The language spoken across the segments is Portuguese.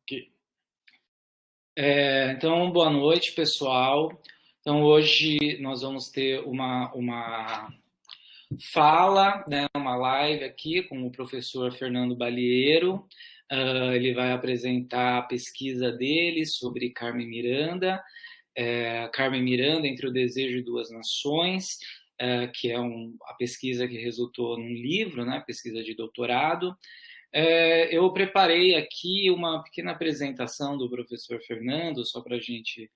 Ok. Então, boa noite, pessoal. Então, hoje nós vamos ter uma fala, né, uma live aqui com o professor Fernando Balieiro. Ele vai apresentar a pesquisa dele sobre Carmen Miranda, Carmen Miranda entre o Desejo e Duas Nações, que é a pesquisa que resultou num livro, né, pesquisa de doutorado. Eu preparei aqui uma pequena apresentação do professor Fernando, só para a gente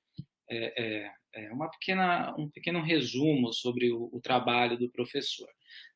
um pequeno resumo sobre o trabalho do professor,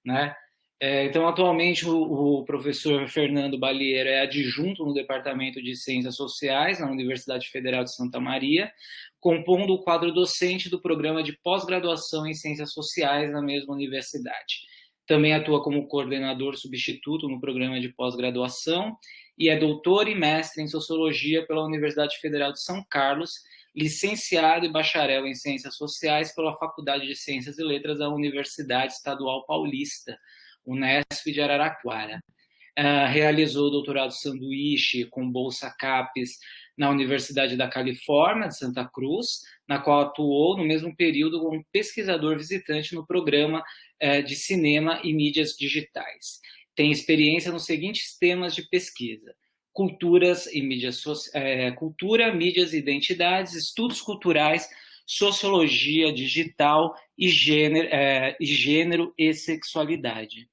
né? Então, atualmente, o professor Fernando Balieiro é adjunto no Departamento de Ciências Sociais na Universidade Federal de Santa Maria, compondo o quadro docente do programa de pós-graduação em Ciências Sociais na mesma universidade. Também atua como coordenador substituto no programa de pós-graduação e é doutor e mestre em Sociologia pela Universidade Federal de São Carlos, licenciado e bacharel em Ciências Sociais pela Faculdade de Ciências e Letras da Universidade Estadual Paulista, Unesp de Araraquara. Realizou o doutorado sanduíche com bolsa CAPES na Universidade da Califórnia, de Santa Cruz, na qual atuou no mesmo período como pesquisador visitante no programa de cinema e mídias digitais. Tem experiência nos seguintes temas de pesquisa: culturas e mídias, cultura, mídias e identidades, estudos culturais, sociologia digital e gênero e sexualidade.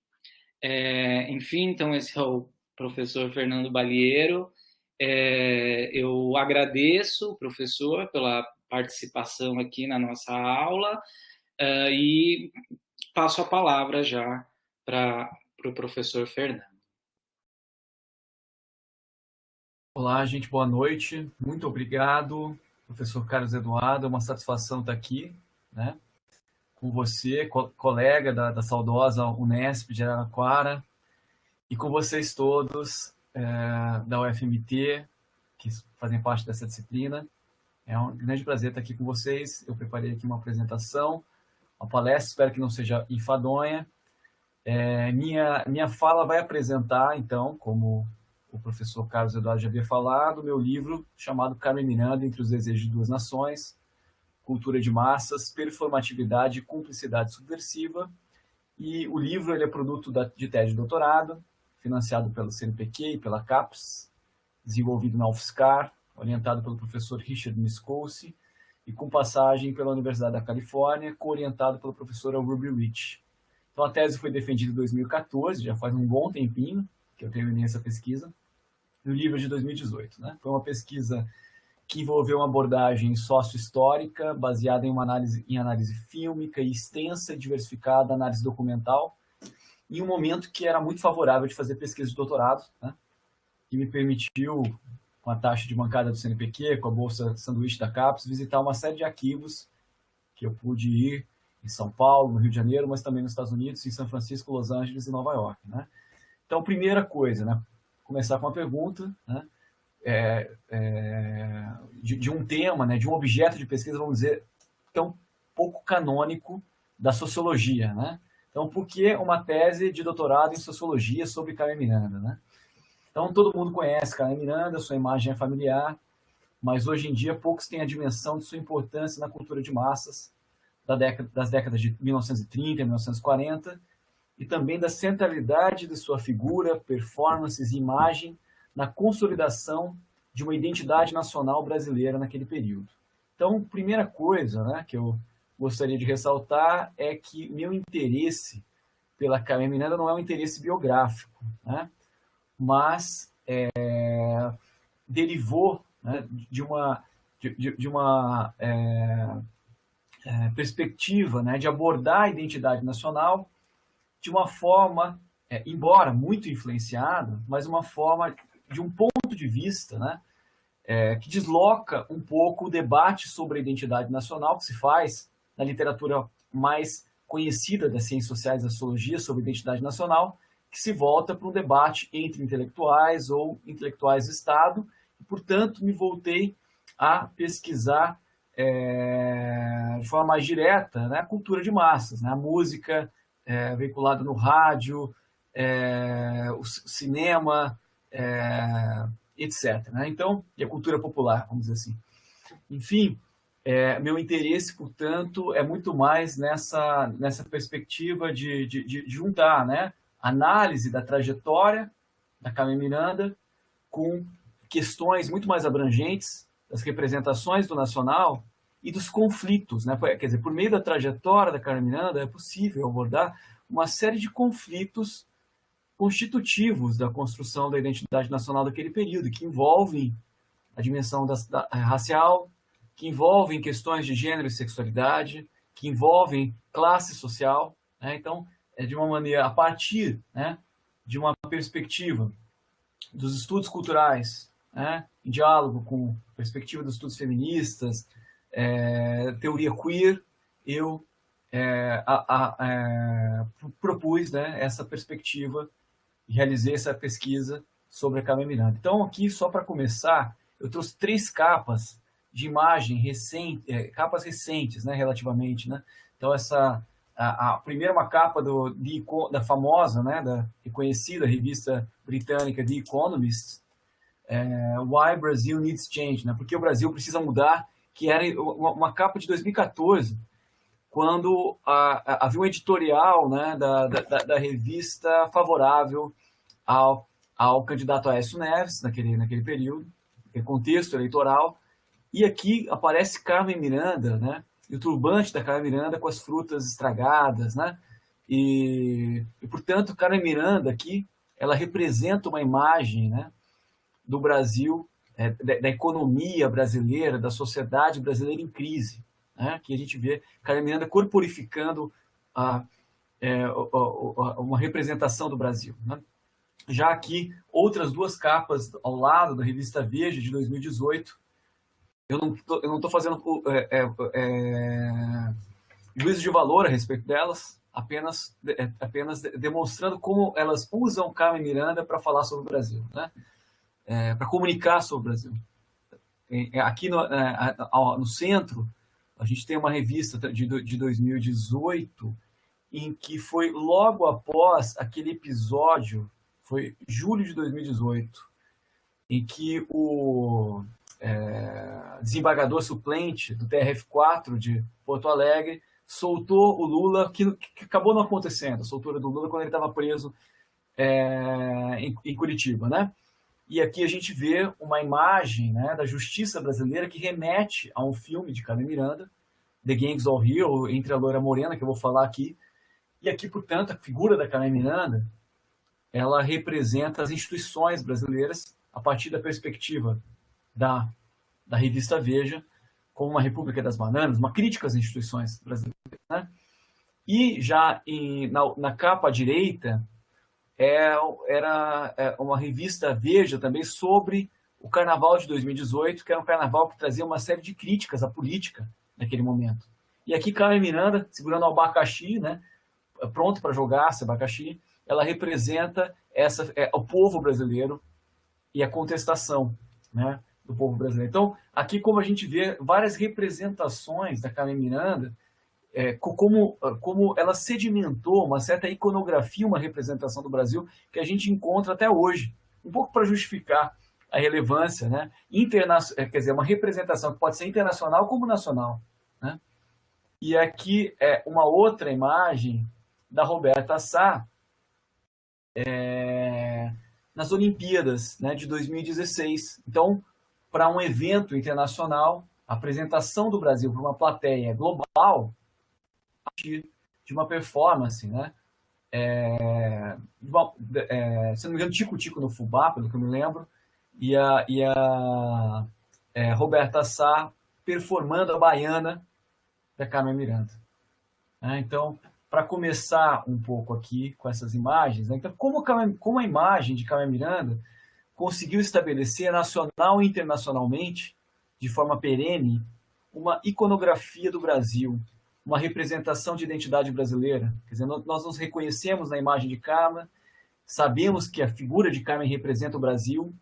Enfim, então esse é o professor Fernando Balieiro. Eu agradeço, professor, pela participação aqui na nossa aula e passo a palavra já para o professor Fernando. Olá, gente, boa noite. Muito obrigado, professor Carlos Eduardo. É uma satisfação estar aqui, né, com você, colega da saudosa Unesp de Araraquara, e com vocês todos da UFMT, que fazem parte dessa disciplina. É um grande prazer estar aqui com vocês. Eu preparei aqui uma apresentação, uma palestra, espero que não seja enfadonha. Minha fala vai apresentar, então, como o professor Carlos Eduardo já havia falado, o meu livro chamado Carmen Miranda entre os Desejos de Duas Nações, Cultura de Massas, Performatividade e Cumplicidade Subversiva. E o livro ele é produto de tese de doutorado, financiado pelo CNPq e pela CAPES, desenvolvido na UFSCar, orientado pelo professor Richard Miskolci e com passagem pela Universidade da Califórnia, co-orientado pelo professor Ruby Rich. Então, a tese foi defendida em 2014, já faz um bom tempinho que eu terminei essa pesquisa, e o livro é de 2018. Né? Foi uma pesquisa que envolveu uma abordagem sócio-histórica, baseada em análise fílmica e extensa, diversificada, análise documental, em um momento que era muito favorável de fazer pesquisa de doutorado, né? Que me permitiu, com a taxa de bancada do CNPq, com a bolsa sanduíche da CAPES, visitar uma série de arquivos que eu pude ir em São Paulo, no Rio de Janeiro, mas também nos Estados Unidos, em São Francisco, Los Angeles e Nova York. Né? Então, primeira coisa, né? Começar com uma pergunta, né? De um tema, né? De um objeto de pesquisa, vamos dizer, tão pouco canônico da sociologia. Né? Então, por que uma tese de doutorado em sociologia sobre Carmen Miranda? Né? Então, todo mundo conhece Carmen Miranda, sua imagem é familiar, mas hoje em dia poucos têm a dimensão de sua importância na cultura de massas das décadas de 1930 e 1940, e também da centralidade de sua figura, performances e imagem na consolidação de uma identidade nacional brasileira naquele período. Então, primeira coisa, né, que eu gostaria de ressaltar é que meu interesse pela Carmen Miranda não é um interesse biográfico, né, mas derivou, né, de uma perspectiva, né, de abordar a identidade nacional de uma forma, embora muito influenciada, mas uma forma de um ponto de vista, né, que desloca um pouco o debate sobre a identidade nacional que se faz na literatura mais conhecida das ciências sociais e da sociologia sobre identidade nacional, que se volta para um debate entre intelectuais ou intelectuais do Estado, e, portanto, me voltei a pesquisar de forma mais direta, né, a cultura de massas, né, a música veiculada no rádio, o cinema, etc. Né? Então, e a cultura popular, vamos dizer assim. Enfim, meu interesse, portanto, é muito mais nessa perspectiva de juntar, né, análise da trajetória da Carmen Miranda com questões muito mais abrangentes das representações do nacional e dos conflitos, né? Quer dizer, por meio da trajetória da Carmen Miranda é possível abordar uma série de conflitos constitutivos da construção da identidade nacional daquele período, que envolvem a dimensão racial, que envolvem questões de gênero e sexualidade, que envolvem classe social. Né? Então, de uma maneira, a partir, né, de uma perspectiva dos estudos culturais, né, em diálogo com a perspectiva dos estudos feministas, teoria queer, eu propus, né, essa perspectiva e realizei essa pesquisa sobre a Carmen Miranda. Então, aqui, só para começar, eu trouxe 3 capas de imagem recente, capas recentes, né, relativamente, né? Então, a primeira é uma capa da famosa, né, da reconhecida revista britânica The Economist, Why Brazil Needs Change, né? Porque o Brasil precisa mudar, que era uma capa de 2014, quando havia um editorial, né, da revista favorável ao candidato Aécio Neves, naquele período, naquele contexto eleitoral, e aqui aparece Carmen Miranda, né, e o turbante da Carmen Miranda com as frutas estragadas, né, e portanto, Carmen Miranda aqui, ela representa uma imagem, né, do Brasil, da economia brasileira, da sociedade brasileira em crise, né, que a gente vê Carmen Miranda corporificando uma representação do Brasil. Né? Já aqui, outras 2 capas ao lado da revista Veja, de 2018, eu não estou fazendo juízo de valor a respeito delas, apenas demonstrando como elas usam Carmen Miranda para falar sobre o Brasil, né? Para comunicar sobre o Brasil. Aqui no centro, a gente tem uma revista de 2018, em que foi logo após aquele episódio, foi julho de 2018, em que o desembargador suplente do TRF4 de Porto Alegre soltou o Lula, que acabou não acontecendo, a soltura do Lula quando ele estava preso em Curitiba, né? E aqui a gente vê uma imagem, né, da justiça brasileira que remete a um filme de Carmen Miranda, The Gangs All Here, Entre a Loira Morena, que eu vou falar aqui. E aqui, portanto, a figura da Carmen Miranda, ela representa as instituições brasileiras a partir da perspectiva da revista Veja, como uma República das Bananas, uma crítica às instituições brasileiras. Né? E já na capa à direita, era uma revista Veja também sobre o Carnaval de 2018, que era um carnaval que trazia uma série de críticas à política naquele momento. E aqui Carmen Miranda, segurando o abacaxi, né, pronto para jogar esse abacaxi, ela representa o povo brasileiro e a contestação, né, do povo brasileiro. Então, aqui como a gente vê várias representações da Carmen Miranda, como ela sedimentou uma certa iconografia, uma representação do Brasil que a gente encontra até hoje, um pouco para justificar a relevância, né? Quer dizer, uma representação que pode ser internacional como nacional. Né? E aqui é uma outra imagem da Roberta Sá nas Olimpíadas, né, de 2016. Então, para um evento internacional, a apresentação do Brasil para uma plateia global, de uma performance, né? Se não me engano, Tico-Tico no Fubá, pelo que eu me lembro, e a Roberta Sá performando a baiana da Carmen Miranda. Então, para começar um pouco aqui com essas imagens, né? Então, como a imagem de Carmen Miranda conseguiu estabelecer nacional e internacionalmente, de forma perene, uma iconografia do Brasil, uma representação de identidade brasileira. Quer dizer, nós nos reconhecemos na imagem de Carmen, sabemos que a figura de Carmen representa o Brasil,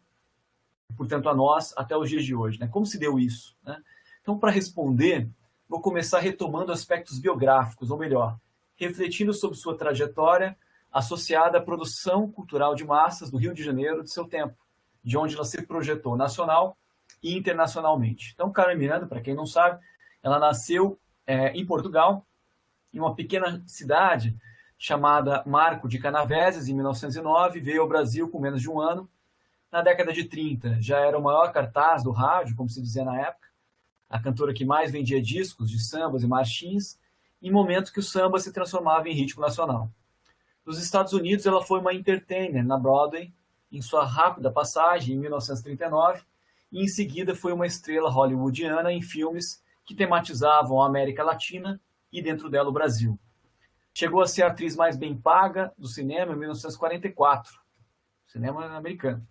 portanto, a nós, até os dias de hoje. Né? Como se deu isso? Né? Então, para responder, vou começar retomando aspectos biográficos, ou melhor, refletindo sobre sua trajetória associada à produção cultural de massas do Rio de Janeiro de seu tempo. de onde ela se projetou nacional e internacionalmente. Então, Carmen Miranda, para quem não sabe, ela nasceu em Portugal, em uma pequena cidade chamada Marco de Canaveses, em 1909, veio ao Brasil com menos de um ano. Na década de 30, já era o maior cartaz do rádio, como se dizia na época, a cantora que mais vendia discos de sambas e marchins, em momento que o samba se transformava em ritmo nacional. Nos Estados Unidos, ela foi uma entertainer na Broadway, em sua rápida passagem, em 1939, e em seguida foi uma estrela hollywoodiana em filmes que tematizavam a América Latina e, dentro dela, o Brasil. Chegou a ser a atriz mais bem paga do cinema em 1944, cinema americano,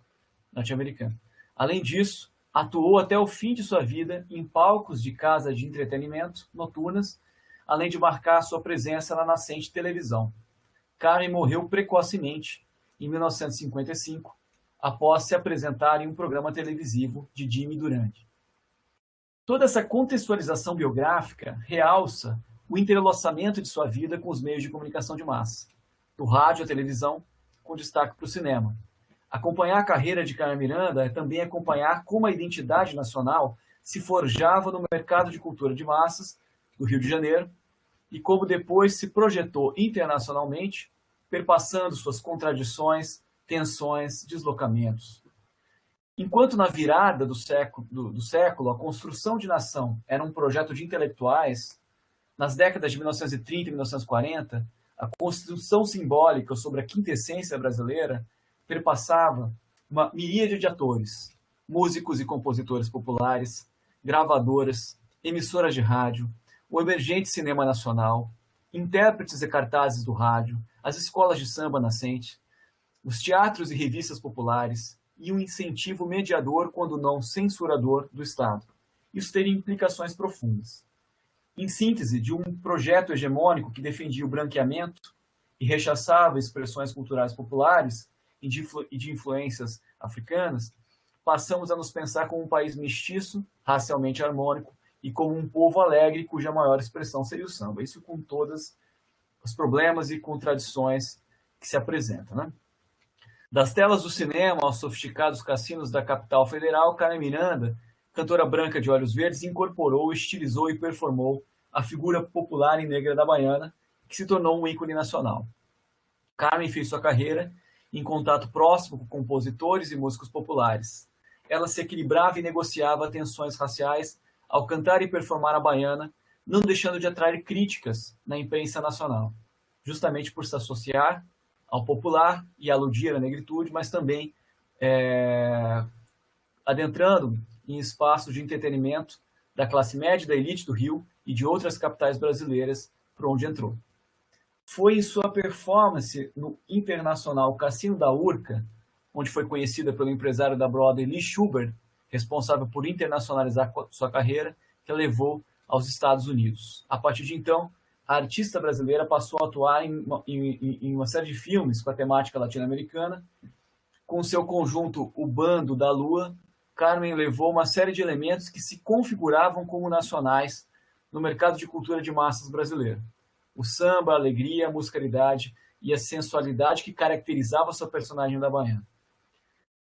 norte-americano. Além disso, atuou até o fim de sua vida em palcos de casas de entretenimento noturnas, além de marcar sua presença na nascente televisão. Carmen morreu precocemente, em 1955, após se apresentar em um programa televisivo de Jimmy Durante. Toda essa contextualização biográfica realça o entrelaçamento de sua vida com os meios de comunicação de massa, do rádio à televisão, com destaque para o cinema. Acompanhar a carreira de Carmen Miranda é também acompanhar como a identidade nacional se forjava no mercado de cultura de massas do Rio de Janeiro e como depois se projetou internacionalmente, perpassando suas contradições, tensões, deslocamentos. Enquanto na virada do século a construção de nação era um projeto de intelectuais, nas décadas de 1930 e 1940, a construção simbólica sobre a quintessência brasileira perpassava uma miríade de atores, músicos e compositores populares, gravadoras, emissoras de rádio, o emergente cinema nacional, intérpretes e cartazes do rádio, as escolas de samba nascente, os teatros e revistas populares e um incentivo mediador, quando não censurador, do Estado. Isso teria implicações profundas. Em síntese, de um projeto hegemônico que defendia o branqueamento e rechaçava expressões culturais populares e de influências africanas, passamos a nos pensar como um país mestiço, racialmente harmônico, e como um povo alegre, cuja maior expressão seria o samba. Isso com todos os problemas e contradições que se apresentam, né? Das telas do cinema aos sofisticados cassinos da capital federal, Carmen Miranda, cantora branca de olhos verdes, incorporou, estilizou e performou a figura popular e negra da baiana, que se tornou um ícone nacional. Carmen fez sua carreira em contato próximo com compositores e músicos populares. Ela se equilibrava e negociava tensões raciais ao cantar e performar a baiana, não deixando de atrair críticas na imprensa nacional, justamente por se associar ao popular e aludir à negritude, mas também adentrando em espaços de entretenimento da classe média, da elite do Rio e de outras capitais brasileiras por onde entrou. Foi em sua performance no internacional Cassino da Urca, onde foi conhecida pelo empresário da Broadway Lee Schubert, responsável por internacionalizar sua carreira, que a levou aos Estados Unidos. A partir de então, a artista brasileira passou a atuar em uma série de filmes com a temática latino-americana. Com seu conjunto O Bando da Lua, Carmen levou uma série de elementos que se configuravam como nacionais no mercado de cultura de massas brasileiro. O samba, a alegria, a musicalidade e a sensualidade que caracterizava sua personagem da baiana.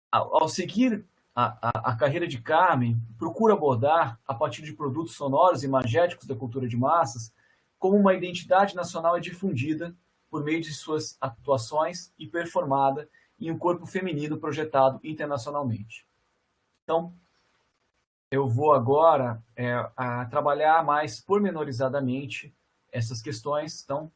Ao seguir a carreira de Carmen, procura abordar, a partir de produtos sonoros e imagéticos da cultura de massas, como uma identidade nacional é difundida por meio de suas atuações e performada em um corpo feminino projetado internacionalmente. Então, eu vou agora trabalhar mais pormenorizadamente essas questões. Então,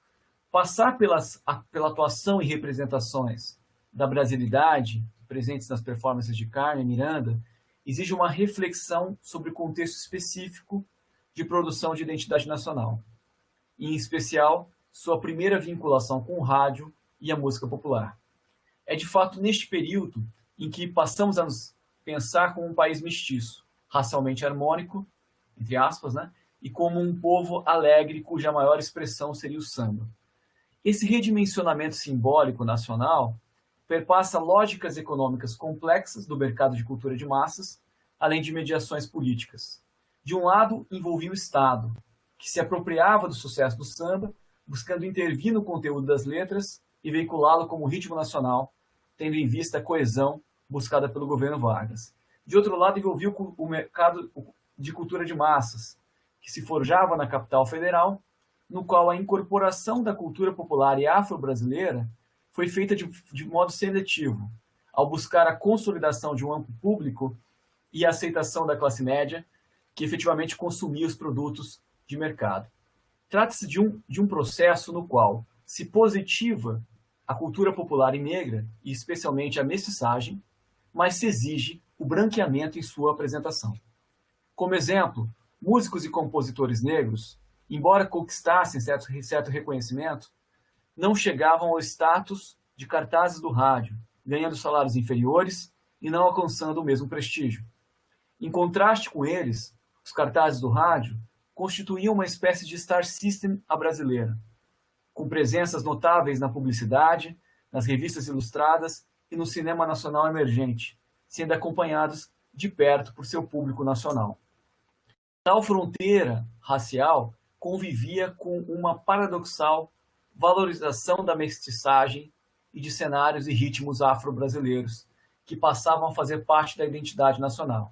passar pela atuação e representações da brasilidade presentes nas performances de Carmen Miranda exige uma reflexão sobre o contexto específico de produção de identidade nacional, e, em especial, sua primeira vinculação com o rádio e a música popular. É, de fato, neste período em que passamos a nos pensar como um país mestiço, racialmente harmônico, entre aspas, né? E como um povo alegre, cuja maior expressão seria o samba. Esse redimensionamento simbólico nacional perpassa lógicas econômicas complexas do mercado de cultura de massas, além de mediações políticas. De um lado, envolvia o Estado, que se apropriava do sucesso do samba, buscando intervir no conteúdo das letras e veiculá-lo como ritmo nacional, tendo em vista a coesão buscada pelo governo Vargas. De outro lado, envolvia o mercado de cultura de massas, que se forjava na capital federal, no qual a incorporação da cultura popular e afro-brasileira foi feita de modo seletivo, ao buscar a consolidação de um amplo público e a aceitação da classe média, que efetivamente consumia os produtos de mercado. Trata-se de um processo no qual se positiva a cultura popular e negra, e especialmente a mestiçagem, mas se exige o branqueamento em sua apresentação. Como exemplo, músicos e compositores negros, embora conquistassem certo reconhecimento, não chegavam ao status de cartazes do rádio, ganhando salários inferiores e não alcançando o mesmo prestígio. Em contraste com eles, os cartazes do rádio constituíam uma espécie de star system à brasileira, com presenças notáveis na publicidade, nas revistas ilustradas e no cinema nacional emergente, sendo acompanhados de perto por seu público nacional. Tal fronteira racial convivia com uma paradoxal valorização da mestiçagem e de cenários e ritmos afro-brasileiros, que passavam a fazer parte da identidade nacional.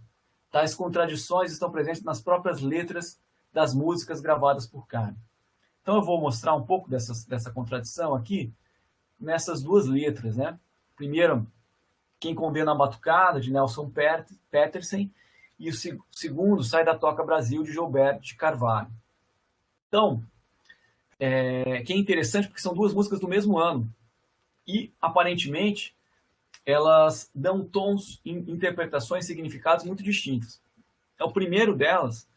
Tais contradições estão presentes nas próprias letras das músicas gravadas por Carmen. Então eu vou mostrar um pouco dessa contradição aqui, nessas duas letras, né? Primeiro, Quem Condena a Batucada, de Nelson Petersen, e o segundo, Sai da Toca Brasil, de Gilberto de Carvalho. Então, que é interessante porque são duas músicas do mesmo ano, e aparentemente elas dão tons, interpretações, significados muito distintos. Então, o primeiro delas,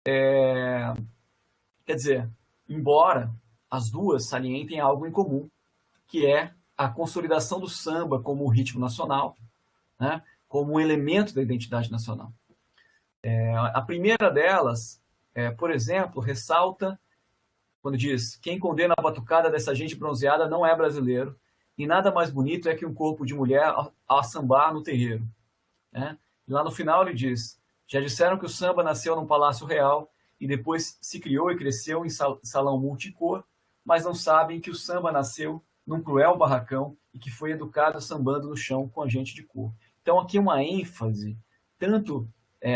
quer dizer, embora as duas salientem algo em comum, que é a consolidação do samba como ritmo nacional, né, como um elemento da identidade nacional. A primeira delas, por exemplo, ressalta, quando diz: quem condena a batucada dessa gente bronzeada não é brasileiro, e nada mais bonito é que um corpo de mulher a sambar no terreiro. Né? E lá no final ele diz: já disseram que o samba nasceu num palácio real, e depois se criou e cresceu em salão multicor, mas não sabem que o samba nasceu num cruel barracão e que foi educado sambando no chão com a gente de cor. Então aqui uma ênfase, tanto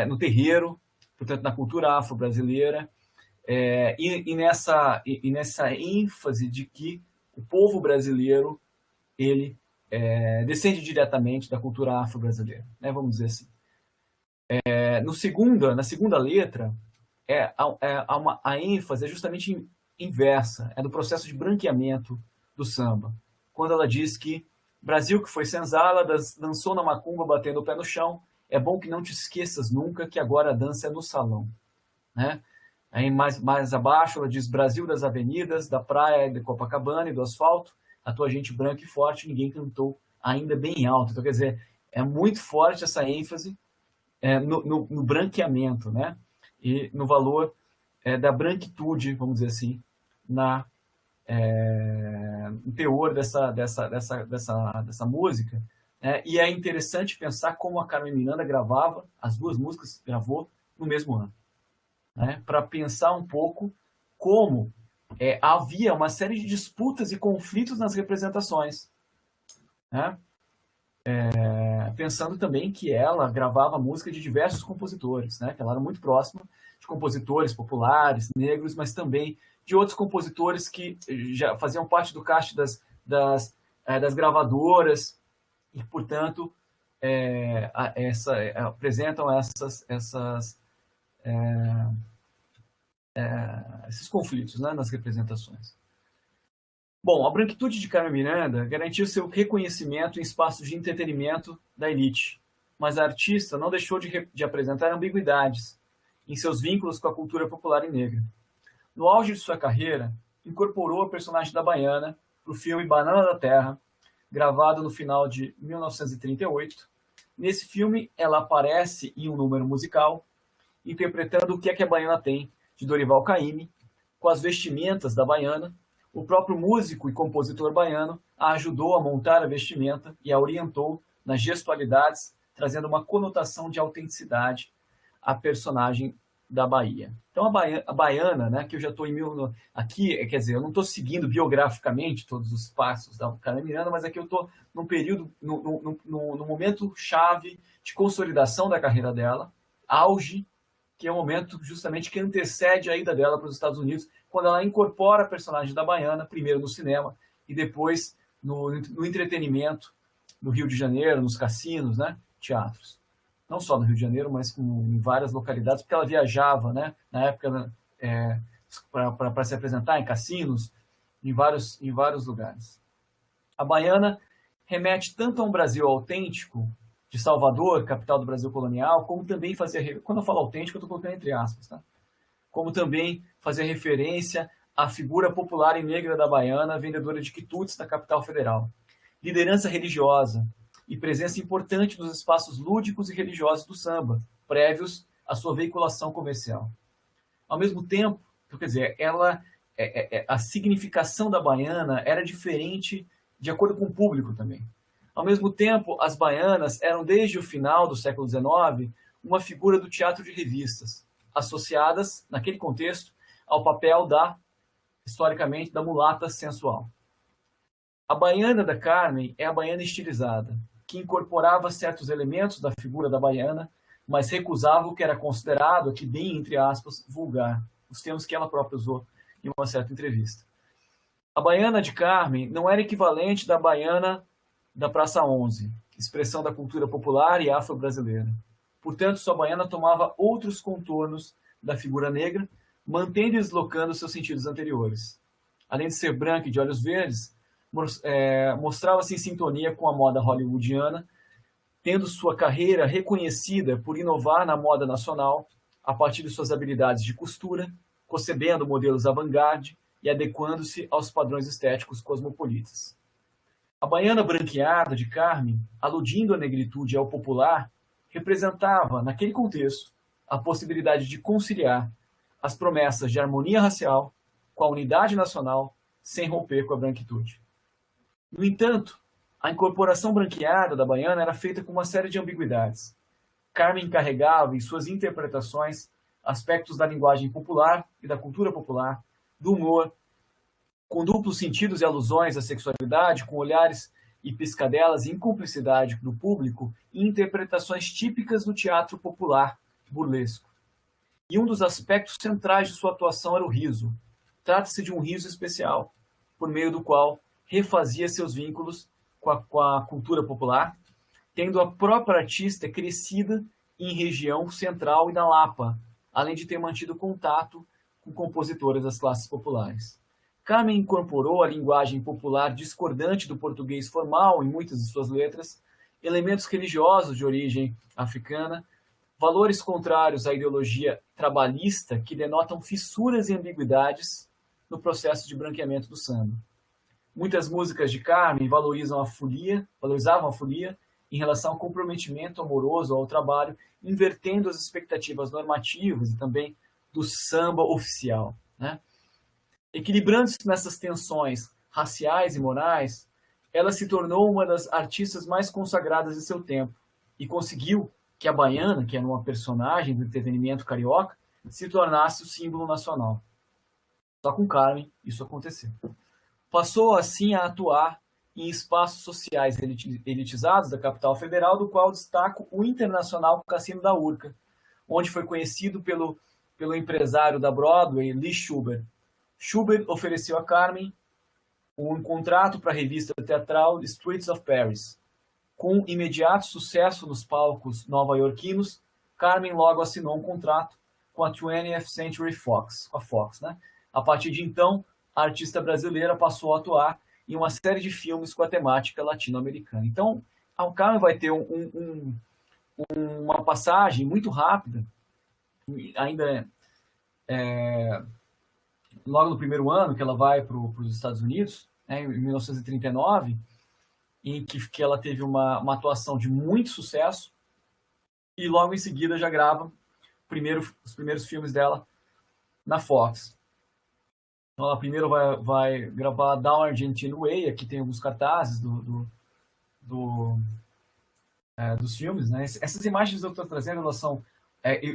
no terreiro, portanto na cultura afro-brasileira, e nessa ênfase de que o povo brasileiro, ele descende diretamente da cultura afro-brasileira, né, vamos dizer assim. Na segunda letra, a ênfase é justamente inversa, é do processo de branqueamento do samba, quando ela diz que Brasil que foi senzala, dançou na macumba batendo o pé no chão, é bom que não te esqueças nunca que agora a dança é no salão. Né? Aí mais abaixo ela diz: Brasil das avenidas, da praia de Copacabana e do asfalto, a tua gente branca e forte, ninguém cantou ainda bem alto. Então, quer dizer, é muito forte essa ênfase no branqueamento, né? E no valor da branquitude, vamos dizer assim, no teor dessa música. E é interessante pensar como a Carmen Miranda gravava, as duas músicas gravou no mesmo ano. Né? Para pensar um pouco como havia uma série de disputas e conflitos nas representações. Né? Pensando também que ela gravava música de diversos compositores, né? Que ela era muito próxima de compositores populares, negros, mas também de outros compositores que já faziam parte do cast das gravadoras e, portanto, apresentam esses conflitos, né, nas representações. Bom, a branquitude de Carmen Miranda garantiu seu reconhecimento em espaços de entretenimento da elite, mas a artista não deixou de apresentar ambiguidades em seus vínculos com a cultura popular e negra. No auge de sua carreira, incorporou a personagem da Baiana para o filme Banana da Terra, gravado no final de 1938. Nesse filme, ela aparece em um número musical, interpretando O que é que a Baiana tem, de Dorival Caymmi, com as vestimentas da Baiana. O próprio músico e compositor baiano a ajudou a montar a vestimenta e a orientou nas gestualidades, trazendo uma conotação de autenticidade à personagem da Bahia. Então, a baiana, né, que eu já estou aqui, quer dizer, eu não estou seguindo biograficamente todos os passos da Carmen Miranda, mas aqui eu estou num período, no momento chave de consolidação da carreira dela, auge, que é o momento justamente que antecede a ida dela para os Estados Unidos, quando ela incorpora a personagem da baiana, primeiro no cinema e depois no entretenimento, no Rio de Janeiro, nos cassinos, né, teatros. Não só no Rio de Janeiro, mas em várias localidades, porque ela viajava, né, na época, para se apresentar em cassinos, em vários lugares. A baiana remete tanto a um Brasil autêntico, de Salvador, capital do Brasil colonial, como também fazer, quando eu falo autêntico, eu estou colocando entre aspas, tá? Como também fazer referência à figura popular e negra da baiana, vendedora de quitutes da capital federal. Liderança religiosa e presença importante nos espaços lúdicos e religiosos do samba, prévios à sua veiculação comercial. Ao mesmo tempo, quer dizer, a significação da baiana era diferente de acordo com o público também. Ao mesmo tempo, as baianas eram, desde o final do século XIX, uma figura do teatro de revistas, associadas, naquele contexto, ao papel historicamente, da mulata sensual. A baiana da Carmen é a baiana estilizada, que incorporava certos elementos da figura da baiana, mas recusava o que era considerado, aqui bem entre aspas, vulgar, os termos que ela própria usou em uma certa entrevista. A baiana de Carmen não era equivalente da baiana da Praça 11, expressão da cultura popular e afro-brasileira. Portanto, sua baiana tomava outros contornos da figura negra, mantendo e deslocando seus sentidos anteriores. Além de ser branca e de olhos verdes, mostrava-se em sintonia com a moda hollywoodiana, tendo sua carreira reconhecida por inovar na moda nacional a partir de suas habilidades de costura, concebendo modelos avant-garde e adequando-se aos padrões estéticos cosmopolitas. A baiana branqueada de Carmen, aludindo à negritude e ao popular, representava, naquele contexto, a possibilidade de conciliar as promessas de harmonia racial com a unidade nacional, sem romper com a branquitude. No entanto, a incorporação branqueada da baiana era feita com uma série de ambiguidades. Carmen carregava em suas interpretações aspectos da linguagem popular e da cultura popular, do humor, com duplos sentidos e alusões à sexualidade, com olhares e piscadelas e incumplicidade do público e interpretações típicas do teatro popular burlesco. E um dos aspectos centrais de sua atuação era o riso. Trata-se de um riso especial, por meio do qual refazia seus vínculos com a cultura popular, tendo a própria artista crescida em região central e na Lapa, além de ter mantido contato com compositores das classes populares. Carmen incorporou a linguagem popular discordante do português formal em muitas de suas letras, elementos religiosos de origem africana, valores contrários à ideologia trabalhista que denotam fissuras e ambiguidades no processo de branqueamento do samba. Muitas músicas de Carmen valorizavam a folia em relação ao comprometimento amoroso ao trabalho, invertendo as expectativas normativas e também do samba oficial, né? Equilibrando-se nessas tensões raciais e morais, ela se tornou uma das artistas mais consagradas de seu tempo e conseguiu que a baiana, que era uma personagem do entretenimento carioca, se tornasse o símbolo nacional. Só com Carmen isso aconteceu. Passou assim a atuar em espaços sociais elitizados da capital federal, do qual destaco o Internacional Cassino da Urca, onde foi conhecido pelo empresário da Broadway, Lee Schubert. Schubert ofereceu a Carmen um contrato para a revista teatral Streets of Paris. Com imediato sucesso nos palcos nova-iorquinos, Carmen logo assinou um contrato com a 20th Century Fox, com a Fox, né? A partir de então, a artista brasileira passou a atuar em uma série de filmes com a temática latino-americana. Então, a Carmen vai ter uma passagem muito rápida, ainda logo no primeiro ano que ela vai para os Estados Unidos, né, em 1939, em que ela teve uma atuação de muito sucesso, e logo em seguida já grava os primeiros filmes dela na Fox. Então, ela primeiro vai gravar Down Argentine Way, aqui tem alguns cartazes dos filmes, né? Essas imagens que eu estou trazendo, elas são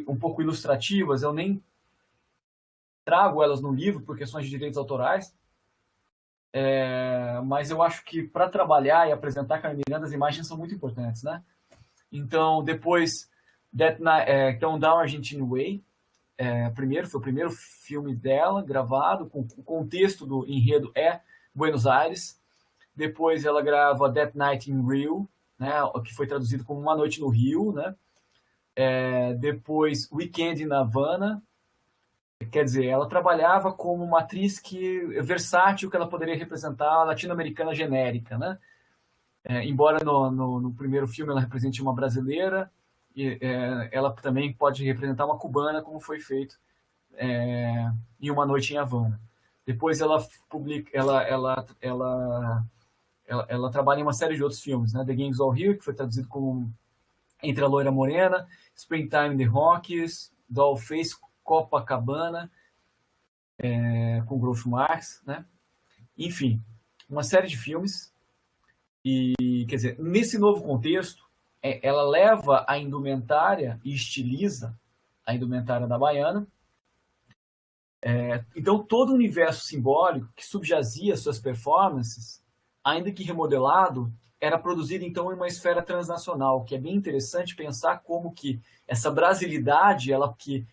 um pouco ilustrativas, eu nem trago elas no livro por questões de direitos autorais, mas eu acho que para trabalhar e apresentar Carmen Miranda, as imagens são muito importantes, né? Então, depois, então, Down Argentine Way, foi o primeiro filme dela, gravado, com o contexto do enredo Buenos Aires. Depois ela grava That Night in Rio, né, que foi traduzido como Uma Noite no Rio, né? Depois Weekend in Havana. Quer dizer, ela trabalhava como uma atriz versátil, que ela poderia representar a latino-americana genérica, né? Embora no primeiro filme ela represente uma brasileira, ela também pode representar uma cubana, como foi feito em Uma Noite em Havana. Depois ela trabalha em uma série de outros filmes, né? The Gangs All Here, que foi traduzido como Entre a Loira Morena, Springtime in the Rockies, Dollface, Copacabana, com Groucho Marx, né? Enfim, uma série de filmes. E, quer dizer, nesse novo contexto, ela leva a indumentária e estiliza a indumentária da baiana. Então, todo o universo simbólico que subjazia suas performances, ainda que remodelado, era produzido, então, em uma esfera transnacional, que é bem interessante pensar como que essa brasilidade, que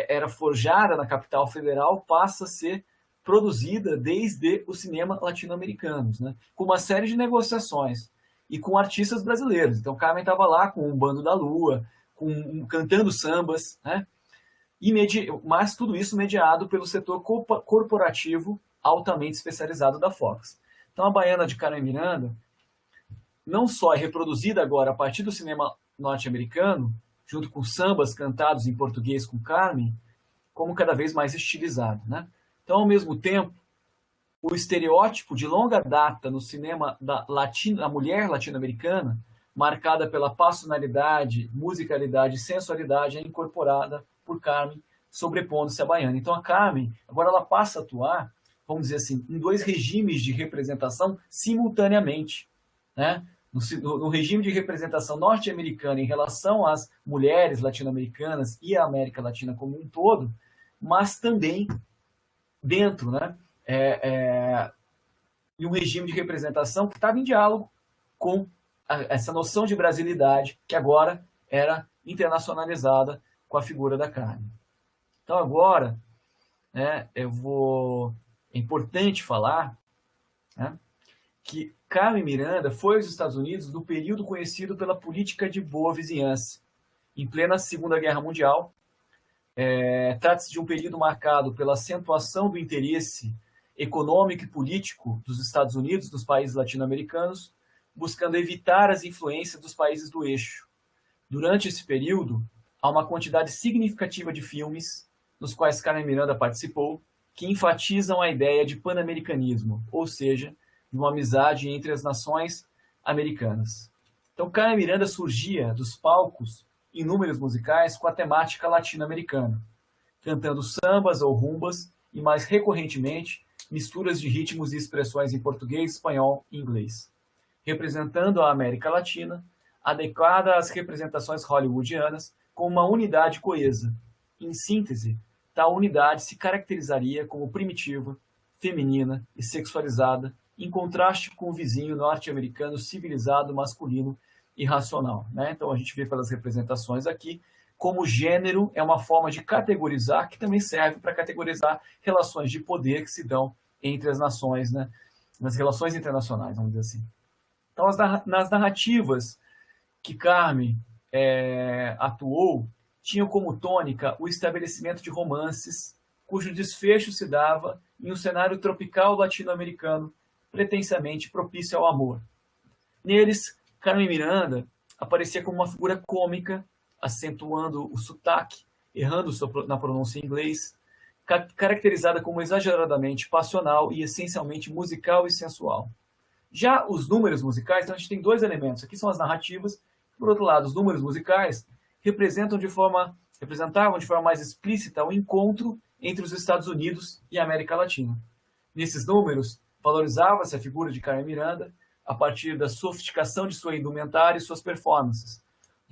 era forjada na capital federal, passa a ser produzida desde o cinema latino-americano, né? Com uma série de negociações e com artistas brasileiros. Então, Carmen estava lá com o Bando da Lua, cantando sambas, né? Mas tudo isso mediado pelo setor corporativo altamente especializado da Fox. Então, a baiana de Carmen Miranda não só é reproduzida agora a partir do cinema norte-americano, junto com sambas cantados em português com Carmen, como cada vez mais estilizado, né? Então, ao mesmo tempo, o estereótipo de longa data no cinema da mulher latino-americana, marcada pela passionalidade, musicalidade e sensualidade, é incorporada por Carmen, sobrepondo-se à baiana. Então, a Carmen, agora ela passa a atuar, vamos dizer assim, em dois regimes de representação simultaneamente, né? No regime de representação norte-americana em relação às mulheres latino-americanas e à América Latina como um todo, mas também dentro, né, de um regime de representação que estava em diálogo com essa noção de brasilidade que agora era internacionalizada com a figura da Carmen. Então agora, né, é importante falar, né, que Carmen Miranda foi aos Estados Unidos no período conhecido pela política de boa vizinhança, em plena Segunda Guerra Mundial. Trata-se de um período marcado pela acentuação do interesse econômico e político dos Estados Unidos nos países latino-americanos, buscando evitar as influências dos países do eixo. Durante esse período, há uma quantidade significativa de filmes nos quais Carmen Miranda participou, que enfatizam a ideia de pan-americanismo, ou seja, de uma amizade entre as nações americanas. Então, Carmen Miranda surgia dos palcos em números musicais com a temática latino-americana, cantando sambas ou rumbas e, mais recorrentemente, misturas de ritmos e expressões em português, espanhol e inglês, representando a América Latina, adequada às representações hollywoodianas, com uma unidade coesa. Em síntese, tal unidade se caracterizaria como primitiva, feminina e sexualizada, em contraste com o vizinho norte-americano civilizado, masculino e racional, né? Então a gente vê pelas representações aqui como gênero é uma forma de categorizar que também serve para categorizar relações de poder que se dão entre as nações, né? Nas relações internacionais, vamos dizer assim. Então nas narrativas que Carmen atuou, tinham como tônica o estabelecimento de romances cujo desfecho se dava em um cenário tropical latino-americano pretensamente propício ao amor. Neles, Carmen Miranda aparecia como uma figura cômica, acentuando o sotaque, errando na pronúncia em inglês, caracterizada como exageradamente passional e essencialmente musical e sensual. Já os números musicais, então a gente tem dois elementos. Aqui são as narrativas, por outro lado, os números musicais representavam de forma mais explícita o encontro entre os Estados Unidos e a América Latina. Nesses números, valorizava-se a figura de Carmen Miranda a partir da sofisticação de sua indumentária e suas performances,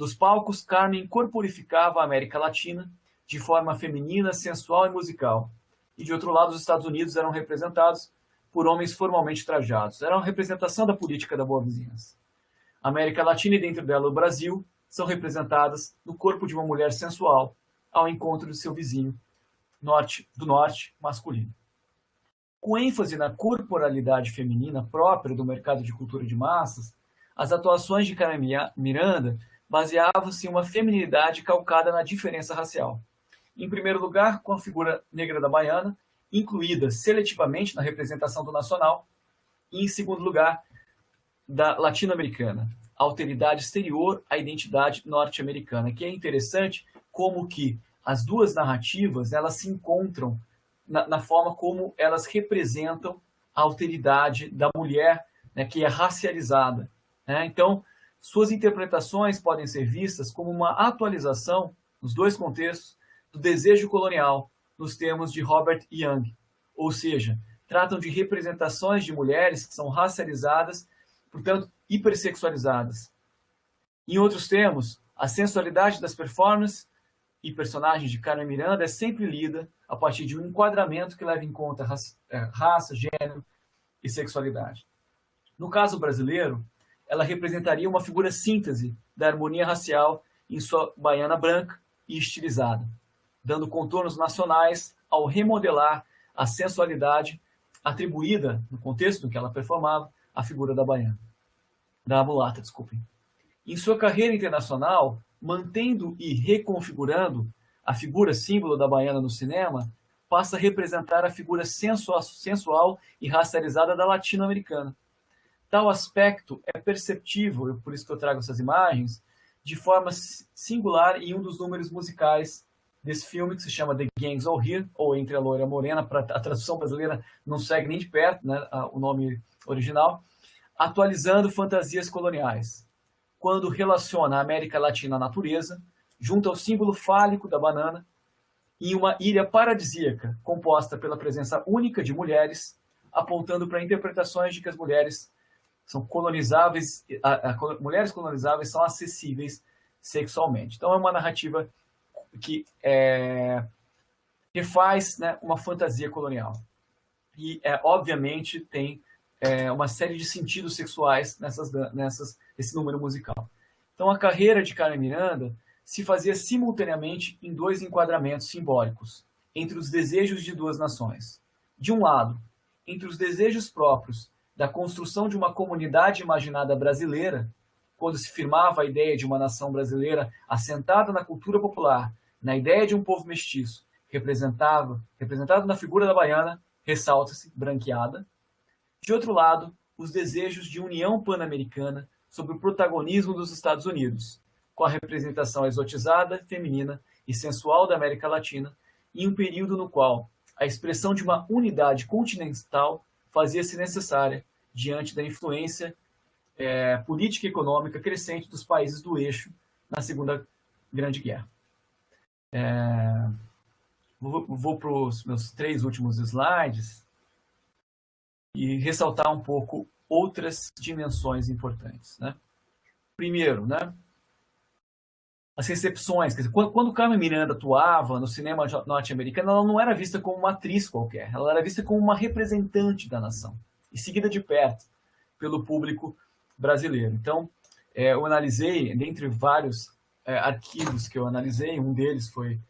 Dos palcos, Carmen corporificava a América Latina de forma feminina, sensual e musical. E, de outro lado, os Estados Unidos eram representados por homens formalmente trajados. Era uma representação da política da boa vizinhança. A América Latina e, dentro dela, o Brasil, são representadas no corpo de uma mulher sensual ao encontro de seu vizinho do norte masculino. Com ênfase na corporalidade feminina própria do mercado de cultura de massas, as atuações de Carmen Miranda baseavam-se em uma feminilidade calcada na diferença racial. Em primeiro lugar, com a figura negra da baiana, incluída seletivamente na representação do nacional, e em segundo lugar, da latino-americana, alteridade exterior à identidade norte-americana, que é interessante como que as duas narrativas elas se encontram na forma como elas representam a alteridade da mulher, né, que é racializada. Né? Então, suas interpretações podem ser vistas como uma atualização, nos dois contextos, do desejo colonial, nos termos de Robert Young. Ou seja, tratam de representações de mulheres que são racializadas, portanto, hipersexualizadas. Em outros termos, a sensualidade das performances e personagens de Carmen Miranda é sempre lida a partir de um enquadramento que leva em conta raça, gênero e sexualidade. No caso brasileiro, ela representaria uma figura síntese da harmonia racial em sua baiana branca e estilizada, dando contornos nacionais ao remodelar a sensualidade atribuída, no contexto em que ela performava, à figura da mulata, desculpem. Em sua carreira internacional, mantendo e reconfigurando a figura símbolo da baiana no cinema, passa a representar a figura sensual e racializada da latino-americana. Tal aspecto é perceptível, por isso que eu trago essas imagens, de forma singular em um dos números musicais desse filme, que se chama The Gangs All Here, ou Entre a Loira e a Morena, a tradução brasileira não segue nem de perto, né, o nome original, atualizando fantasias coloniais, quando relaciona a América Latina à natureza, junto ao símbolo fálico da banana, em uma ilha paradisíaca, composta pela presença única de mulheres, apontando para interpretações de que as mulheres são colonizáveis, mulheres colonizáveis são acessíveis sexualmente. Então é uma narrativa que refaz, né, uma fantasia colonial. E, obviamente, tem uma série de sentidos sexuais nesse número musical. Então, a carreira de Carmen Miranda se fazia simultaneamente em dois enquadramentos simbólicos, entre os desejos de duas nações. De um lado, entre os desejos próprios da construção de uma comunidade imaginada brasileira, quando se firmava a ideia de uma nação brasileira assentada na cultura popular, na ideia de um povo mestiço, representado na figura da baiana, ressalta-se, branqueada. De outro lado, os desejos de união pan-americana sob o protagonismo dos Estados Unidos, com a representação exotizada, feminina e sensual da América Latina, em um período no qual a expressão de uma unidade continental fazia-se necessária diante da influência política e econômica crescente dos países do eixo na Segunda Grande Guerra. Vou para os meus 3 últimos slides e ressaltar um pouco outras dimensões importantes. Né? Primeiro, né, as recepções. Quer dizer, quando Carmen Miranda atuava no cinema norte-americano, ela não era vista como uma atriz qualquer, ela era vista como uma representante da nação, e seguida de perto pelo público brasileiro. Então, eu analisei, dentre vários arquivos que eu analisei, um deles foi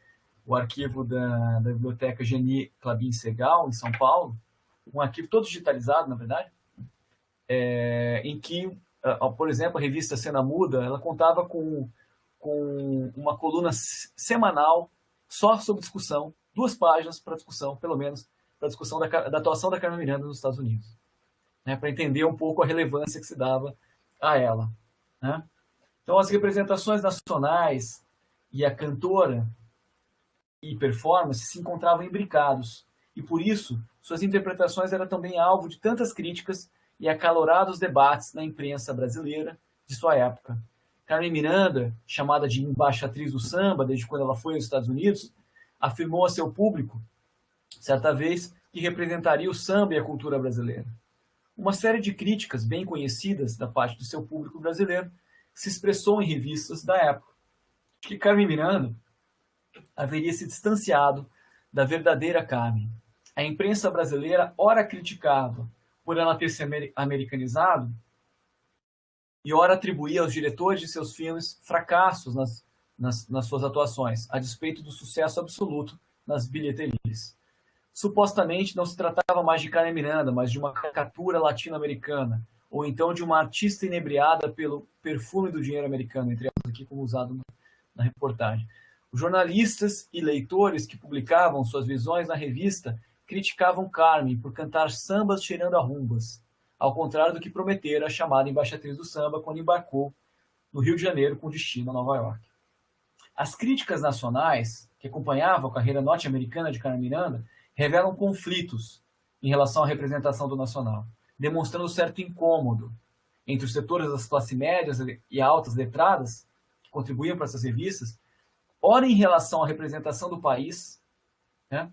o arquivo da Biblioteca Geni Clabin Segal, em São Paulo, um arquivo todo digitalizado, na verdade, em que, por exemplo, a revista Cena Muda, ela contava com uma coluna semanal só sobre discussão, 2 páginas para discussão, pelo menos, para discussão da atuação da Carmen Miranda nos Estados Unidos, né, para entender um pouco a relevância que se dava a ela. Né? Então, as representações nacionais e a cantora e performance se encontravam imbricados, e por isso suas interpretações eram também alvo de tantas críticas e acalorados debates na imprensa brasileira de sua época. Carmen Miranda, chamada de embaixatriz do samba desde quando ela foi aos Estados Unidos, afirmou a seu público, certa vez, que representaria o samba e a cultura brasileira. Uma série de críticas bem conhecidas da parte do seu público brasileiro se expressou em revistas da época. que Carmen Miranda haveria se distanciado da verdadeira Carmen. A imprensa brasileira ora criticava por ela ter se americanizado e ora atribuía aos diretores de seus filmes fracassos nas suas atuações, a despeito do sucesso absoluto nas bilheterias. Supostamente não se tratava mais de Carmen Miranda, mas de uma caricatura latino-americana, ou então de uma artista inebriada pelo perfume do dinheiro americano, entre elas aqui como usado na reportagem. Os jornalistas e leitores que publicavam suas visões na revista criticavam Carmen por cantar sambas cheirando a rumbas, ao contrário do que prometera a chamada embaixatriz do samba quando embarcou no Rio de Janeiro com destino a Nova York. As críticas nacionais que acompanhavam a carreira norte-americana de Carmen Miranda revelam conflitos em relação à representação do nacional, demonstrando certo incômodo entre os setores das classes médias e altas letradas que contribuíam para essas revistas, ora em relação à representação do país, né,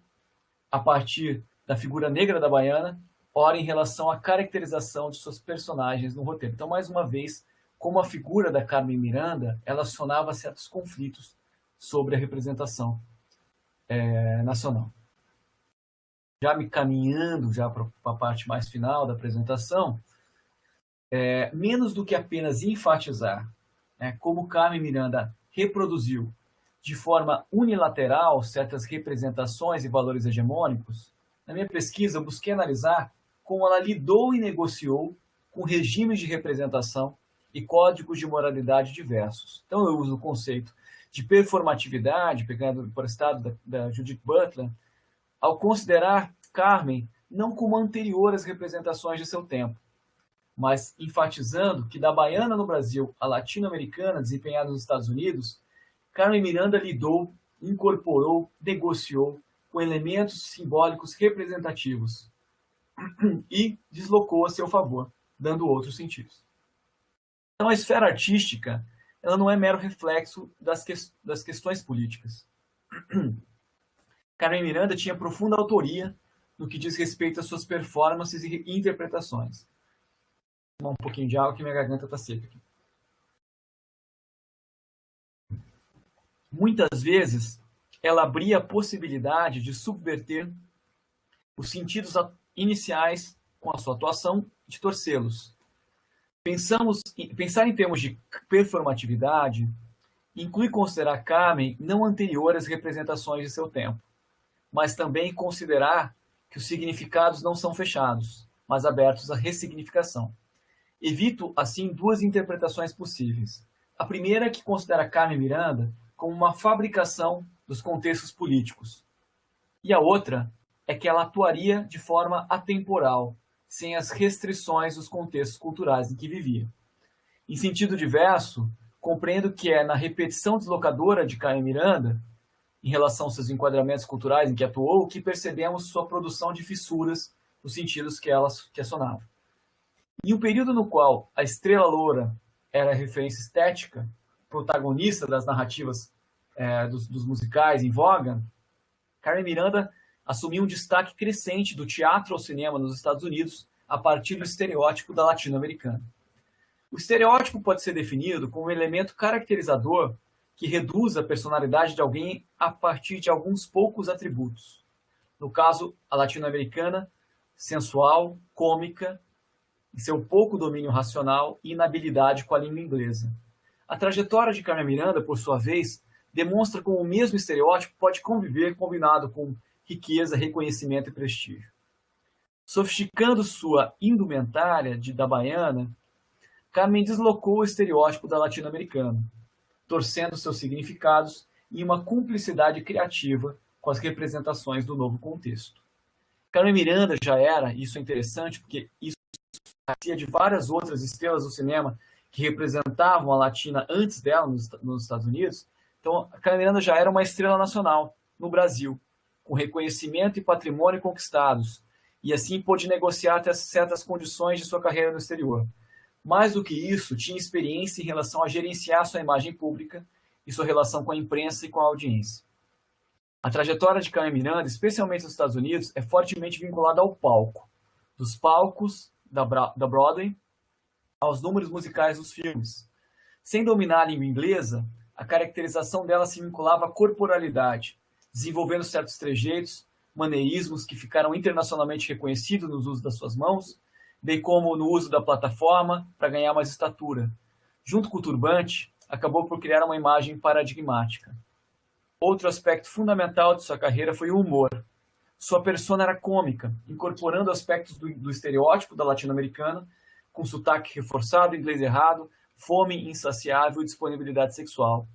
a partir da figura negra da baiana, ora em relação à caracterização de suas personagens no roteiro. Então, mais uma vez, como a figura da Carmen Miranda, ela acionava certos conflitos sobre a representação nacional. Já me caminhando já para a parte mais final da apresentação, menos do que apenas enfatizar como Carmen Miranda reproduziu de forma unilateral certas representações e valores hegemônicos, na minha pesquisa eu busquei analisar como ela lidou e negociou com regimes de representação e códigos de moralidade diversos. Então eu uso o conceito de performatividade, pegado por estado da Judith Butler, ao considerar Carmen não como anterior às representações de seu tempo, mas enfatizando que da baiana no Brasil à latino-americana desempenhada nos Estados Unidos, Carmen Miranda lidou, incorporou, negociou com elementos simbólicos representativos e deslocou a seu favor, dando outros sentidos. Então a esfera artística ela não é mero reflexo das questões políticas. Carmen Miranda tinha profunda autoria no que diz respeito às suas performances e interpretações. Vou tomar um pouquinho de água que minha garganta está seca aqui. Muitas vezes, ela abria a possibilidade de subverter os sentidos iniciais com a sua atuação e de torcê-los. Pensar em termos de performatividade inclui considerar Carmen não anterior às representações de seu tempo, mas também considerar que os significados não são fechados, mas abertos à ressignificação. Evito, assim, duas interpretações possíveis. A primeira é que considera Carmen Miranda como uma fabricação dos contextos políticos. E a outra é que ela atuaria de forma atemporal, sem as restrições dos contextos culturais em que vivia. Em sentido diverso, compreendo que é na repetição deslocadora de Carmen Miranda, em relação aos seus enquadramentos culturais em que atuou, que percebemos sua produção de fissuras nos sentidos que ela acionava. Em um período no qual a estrela loura era a referência estética, protagonista das narrativas dos musicais em voga, Carmen Miranda assumiu um destaque crescente do teatro ao cinema nos Estados Unidos a partir do estereótipo da latino-americana. O estereótipo pode ser definido como um elemento caracterizador que reduz a personalidade de alguém a partir de alguns poucos atributos. No caso, a latino-americana, sensual, cômica, em seu pouco domínio racional e inabilidade com a língua inglesa. A trajetória de Carmen Miranda, por sua vez, demonstra como o mesmo estereótipo pode conviver combinado com riqueza, reconhecimento e prestígio. Sofisticando sua indumentária da baiana, Carmen deslocou o estereótipo da latino-americana, torcendo seus significados em uma cumplicidade criativa com as representações do novo contexto. Carmen Miranda já era, isso é interessante, porque isso fazia de várias outras estrelas do cinema que representavam a latina antes dela nos Estados Unidos. Então, a Carmen Miranda já era uma estrela nacional no Brasil, com reconhecimento e patrimônio conquistados, e assim pôde negociar até certas condições de sua carreira no exterior. Mais do que isso, tinha experiência em relação a gerenciar sua imagem pública e sua relação com a imprensa e com a audiência. A trajetória de Carmen Miranda, especialmente nos Estados Unidos, é fortemente vinculada ao palco, dos palcos da Broadway aos números musicais dos filmes. Sem dominar a língua inglesa, a caracterização dela se vinculava à corporalidade, desenvolvendo certos trejeitos, maneirismos que ficaram internacionalmente reconhecidos no uso das suas mãos, bem como no uso da plataforma para ganhar mais estatura. Junto com o turbante, acabou por criar uma imagem paradigmática. Outro aspecto fundamental de sua carreira foi o humor. Sua persona era cômica, incorporando aspectos do estereótipo da latino-americana, com sotaque reforçado, inglês errado, fome insaciável e disponibilidade sexual.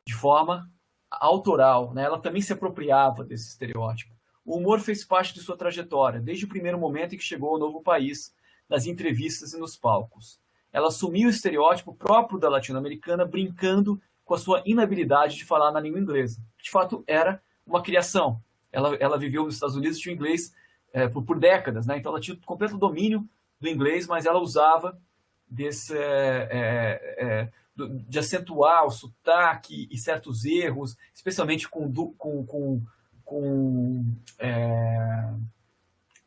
De forma autoral, né? Ela também se apropriava desse estereótipo. O humor fez parte de sua trajetória, desde o primeiro momento em que chegou ao novo país, nas entrevistas e nos palcos. Ela assumiu o estereótipo próprio da latino-americana, brincando com a sua inabilidade de falar na língua inglesa. De fato, era uma criação. Ela viveu nos Estados Unidos, tinha inglês por décadas, né? Então ela tinha completo domínio do inglês, mas ela usava de acentuar o sotaque e certos erros, especialmente com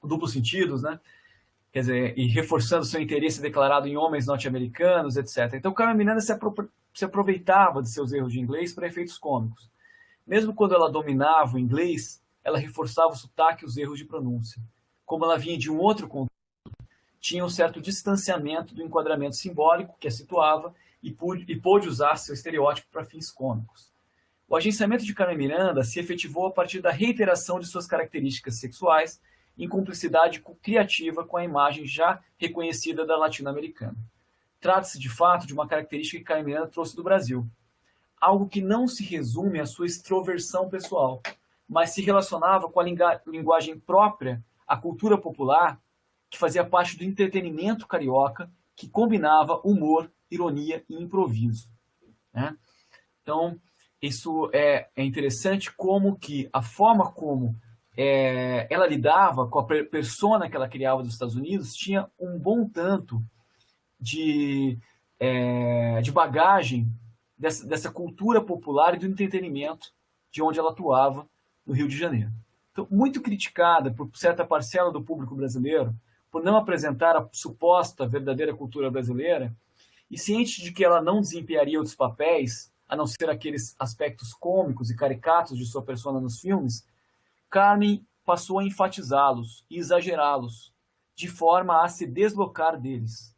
duplos sentidos, né? Quer dizer, e reforçando seu interesse declarado em homens norte-americanos, etc. Então, Carmen Miranda se aproveitava de seus erros de inglês para efeitos cômicos. Mesmo quando ela dominava o inglês, ela reforçava o sotaque e os erros de pronúncia. Como ela vinha de um outro contexto, tinha um certo distanciamento do enquadramento simbólico que a situava e pôde usar seu estereótipo para fins cômicos. O agenciamento de Carmen Miranda se efetivou a partir da reiteração de suas características sexuais em cumplicidade criativa com a imagem já reconhecida da latino-americana. Trata-se, de fato, de uma característica que Carmen Miranda trouxe do Brasil, algo que não se resume à sua extroversão pessoal, mas se relacionava com a linguagem própria à cultura popular, que fazia parte do entretenimento carioca, que combinava humor, ironia e improviso, né? Então, isso é interessante, como que a forma como ela lidava com a persona que ela criava dos Estados Unidos tinha um bom tanto de bagagem dessa cultura popular e do entretenimento de onde ela atuava no Rio de Janeiro. Então, muito criticada por certa parcela do público brasileiro por não apresentar a suposta verdadeira cultura brasileira, e ciente de que ela não desempenharia outros papéis, a não ser aqueles aspectos cômicos e caricatos de sua persona nos filmes, Carmen passou a enfatizá-los e exagerá-los, de forma a se deslocar deles.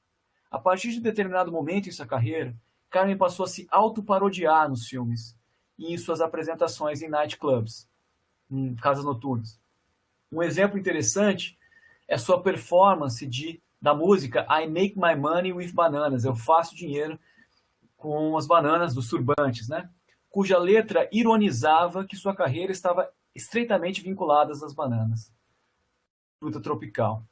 A partir de determinado momento em sua carreira, Carmen passou a se autoparodiar nos filmes e em suas apresentações em nightclubs, em casas noturnas. Um exemplo interessante é sua performance da música I Make My Money with Bananas, eu faço dinheiro com as bananas dos turbantes, né? Cuja letra ironizava que sua carreira estava estreitamente vinculada às bananas, fruta tropical.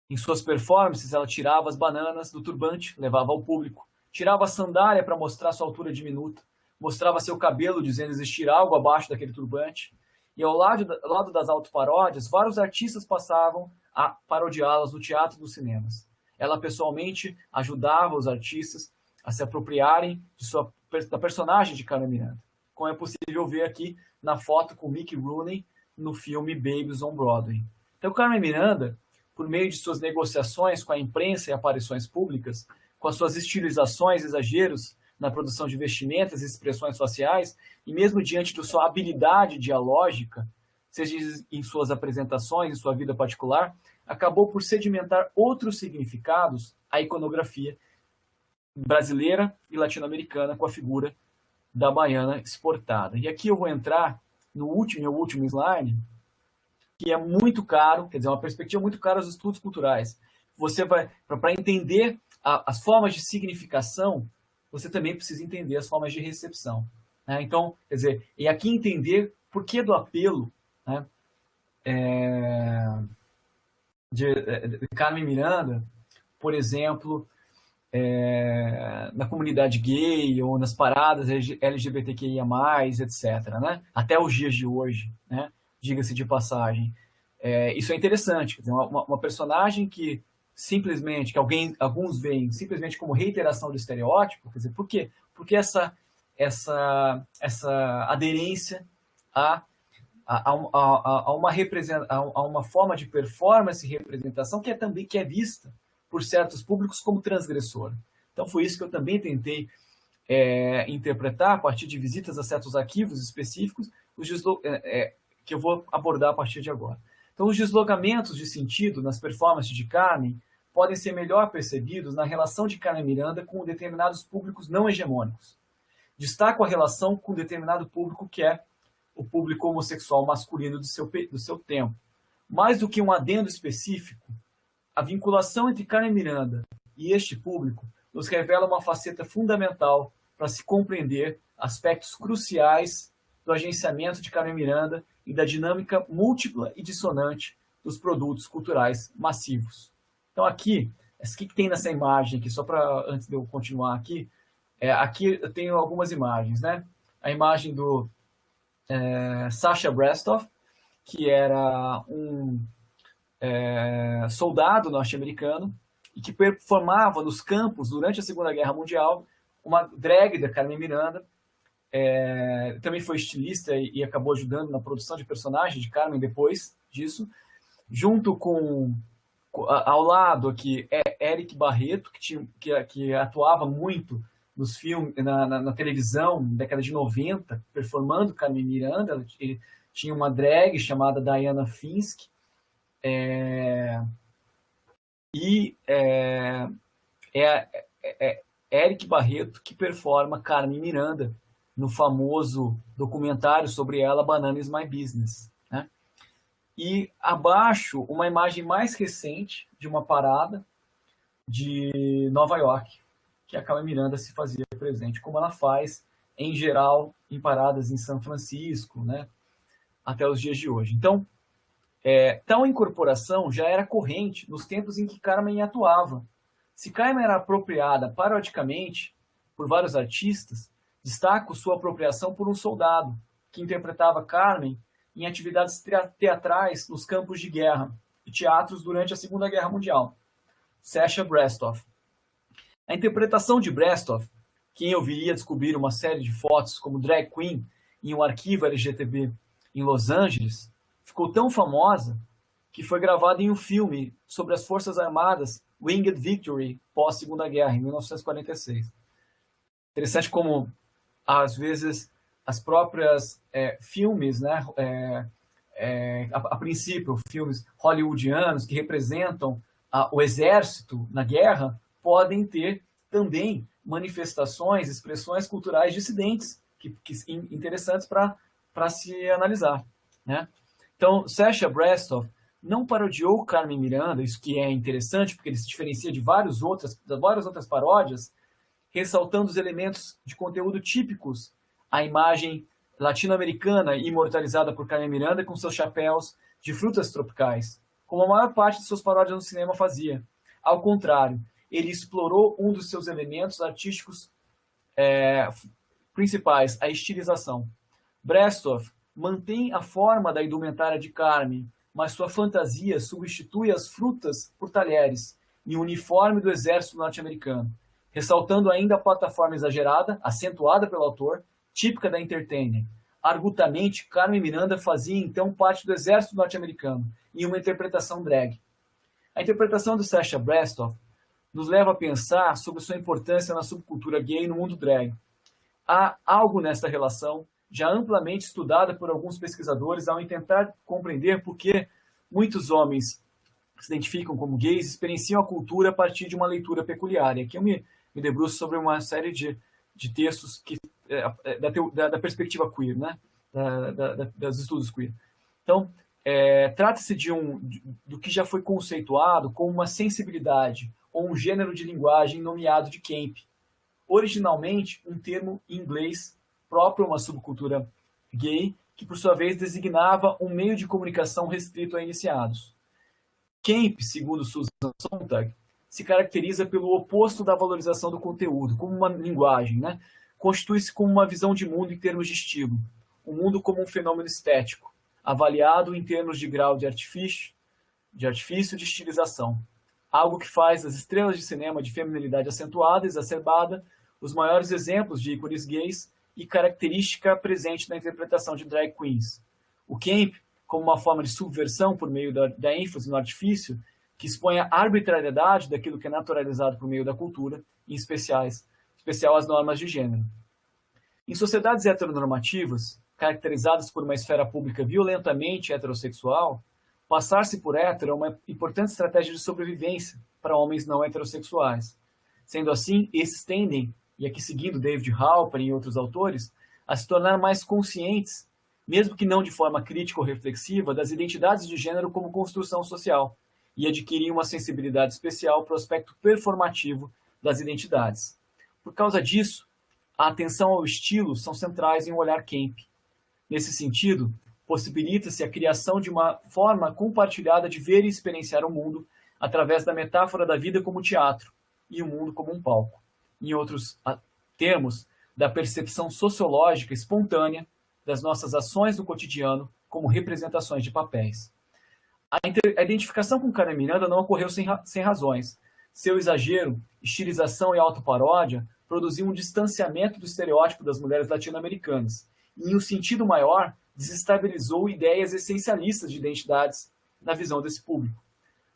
Em suas performances, ela tirava as bananas do turbante, levava ao público, tirava a sandália para mostrar sua altura diminuta, mostrava seu cabelo dizendo existir algo abaixo daquele turbante, e ao lado das autoparódias, vários artistas passavam a parodiá-las no teatro e nos cinemas. Ela pessoalmente ajudava os artistas a se apropriarem da personagem de Carmen Miranda, como é possível ver aqui na foto com Mickey Rooney no filme Babies on Broadway. Então, Carmen Miranda, por meio de suas negociações com a imprensa e aparições públicas, com as suas estilizações e exageros na produção de vestimentas e expressões faciais, e mesmo diante de sua habilidade dialógica, seja em suas apresentações, em sua vida particular, acabou por sedimentar outros significados à iconografia brasileira e latino-americana com a figura da baiana exportada. E aqui eu vou entrar no último slide, que é muito caro, quer dizer, uma perspectiva muito cara aos estudos culturais. Você vai, para entender as formas de significação, você também precisa entender as formas de recepção, né? Então, quer dizer, e aqui entender por que do apelo, né, de Carmen Miranda, por exemplo, na comunidade gay ou nas paradas LGBTQIA+, etc., né? Até os dias de hoje, né? Diga-se de passagem. Isso é interessante, quer dizer, uma personagem que simplesmente, que alguns veem simplesmente como reiteração do estereótipo, quer dizer, por quê? Porque essa aderência a uma forma de performance e representação que é vista por certos públicos como transgressora. Então foi isso que eu também tentei interpretar a partir de visitas a certos arquivos específicos, que eu vou abordar a partir de agora. Então, os deslocamentos de sentido nas performances de Carmen podem ser melhor percebidos na relação de Carmen Miranda com determinados públicos não hegemônicos. Destaco a relação com determinado público que é o público homossexual masculino do seu tempo. Mais do que um adendo específico, a vinculação entre Carmen Miranda e este público nos revela uma faceta fundamental para se compreender aspectos cruciais do agenciamento de Carmen Miranda e da dinâmica múltipla e dissonante dos produtos culturais massivos. Então aqui, o que tem nessa imagem aqui, só para antes de eu continuar aqui, aqui eu tenho algumas imagens, né? A imagem do Sasha Brestoff, que era um soldado norte-americano e que performava nos campos durante a Segunda Guerra Mundial, uma drag da Carmen Miranda. Também foi estilista e acabou ajudando na produção de personagens de Carmen depois disso, junto com ao lado aqui Eric Barreto, que atuava muito nos filmes, na televisão, na década de 90, performando Carmen Miranda. Ele tinha uma drag chamada Diana Finsky, Eric Barreto que performa Carmen Miranda no famoso documentário sobre ela, Banana is My Business, né? E abaixo, uma imagem mais recente de uma parada de Nova York, que a Carmen Miranda se fazia presente, como ela faz, em geral, em paradas em São Francisco, né? Até os dias de hoje. Então, tal incorporação já era corrente nos tempos em que Carmen atuava. Se Carmen era apropriada parodicamente por vários artistas, destaco sua apropriação por um soldado, que interpretava Carmen em atividades teatrais nos campos de guerra e teatros durante a Segunda Guerra Mundial, Sasha Brestoff. A interpretação de Brestoff, quem eu viria descobrir uma série de fotos como drag queen em um arquivo LGTB em Los Angeles, ficou tão famosa que foi gravada em um filme sobre as Forças Armadas Winged Victory pós-Segunda Guerra, em 1946. Interessante como, às vezes, as próprias filmes, né, a princípio, filmes hollywoodianos que representam o exército na guerra, podem ter também manifestações, expressões culturais dissidentes, que interessantes para se analisar, né? Então, Sasha Brestoff não parodiou Carmen Miranda, isso que é interessante, porque ele se diferencia de várias outras paródias, ressaltando os elementos de conteúdo típicos, a imagem latino-americana imortalizada por Carmen Miranda com seus chapéus de frutas tropicais, como a maior parte de suas paródias no cinema fazia. Ao contrário, ele explorou um dos seus elementos artísticos principais, a estilização. Brestoff mantém a forma da indumentária de Carmen, mas sua fantasia substitui as frutas por talheres e o uniforme do exército norte-americano, ressaltando ainda a plataforma exagerada, acentuada pelo autor, típica da entertainer. Argutamente, Carmen Miranda fazia então parte do exército norte-americano, em uma interpretação drag. A interpretação de Sasha Brestoff nos leva a pensar sobre sua importância na subcultura gay no mundo drag. Há algo nesta relação já amplamente estudada por alguns pesquisadores ao tentar compreender por que muitos homens que se identificam como gays experienciam a cultura a partir de uma leitura peculiar. E aqui eu me debruço sobre uma série de textos da perspectiva queer, né? dos estudos queer. Então, trata-se do que já foi conceituado como uma sensibilidade ou um gênero de linguagem nomeado de camp, originalmente um termo em inglês próprio a uma subcultura gay, que por sua vez designava um meio de comunicação restrito a iniciados. Camp, segundo Susan Sontag, se caracteriza pelo oposto da valorização do conteúdo, como uma linguagem, né? Constitui-se como uma visão de mundo em termos de estilo, o mundo como um fenômeno estético, avaliado em termos de grau de artifício de estilização, algo que faz das estrelas de cinema de feminilidade acentuada e exacerbada os maiores exemplos de ícones gays e característica presente na interpretação de drag queens. O camp, como uma forma de subversão por meio da ênfase no artifício, que expõe a arbitrariedade daquilo que é naturalizado por meio da cultura, em especiais especial as normas de gênero. Em sociedades heteronormativas, caracterizadas por uma esfera pública violentamente heterossexual, passar-se por hétero é uma importante estratégia de sobrevivência para homens não heterossexuais. Sendo assim, esses tendem, e aqui seguindo David Halperin e outros autores, a se tornar mais conscientes, mesmo que não de forma crítica ou reflexiva, das identidades de gênero como construção social, e adquirir uma sensibilidade especial para o aspecto performativo das identidades. Por causa disso, a atenção ao estilo são centrais em um olhar Kemp. Nesse sentido, possibilita-se a criação de uma forma compartilhada de ver e experienciar o mundo através da metáfora da vida como teatro e o mundo como um palco. Em outros termos, da percepção sociológica espontânea das nossas ações no cotidiano como representações de papéis. A identificação com Carmen Miranda não ocorreu sem razões. Seu exagero, estilização e autoparódia produziu um distanciamento do estereótipo das mulheres latino-americanas e, em um sentido maior, desestabilizou ideias essencialistas de identidades na visão desse público.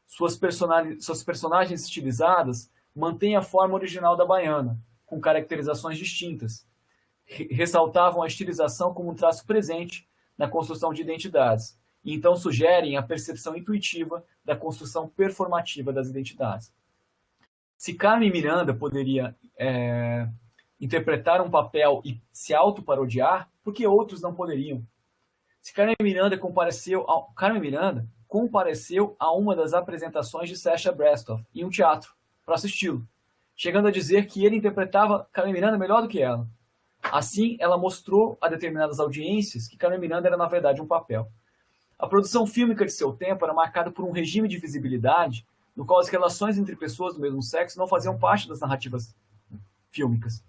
Suas personagens estilizadas mantêm a forma original da baiana, com caracterizações distintas. Ressaltavam a estilização como um traço presente na construção de identidades, e então sugerem a percepção intuitiva da construção performativa das identidades. Se Carmen Miranda poderia interpretar um papel e se autoparodiar, por que outros não poderiam? Se Carmen Miranda compareceu a uma das apresentações de Sacha Brestoff em um teatro, para assisti-lo, chegando a dizer que ele interpretava Carmen Miranda melhor do que ela. Assim, ela mostrou a determinadas audiências que Carmen Miranda era, na verdade, um papel. A produção fílmica de seu tempo era marcada por um regime de visibilidade no qual as relações entre pessoas do mesmo sexo não faziam parte das narrativas fílmicas.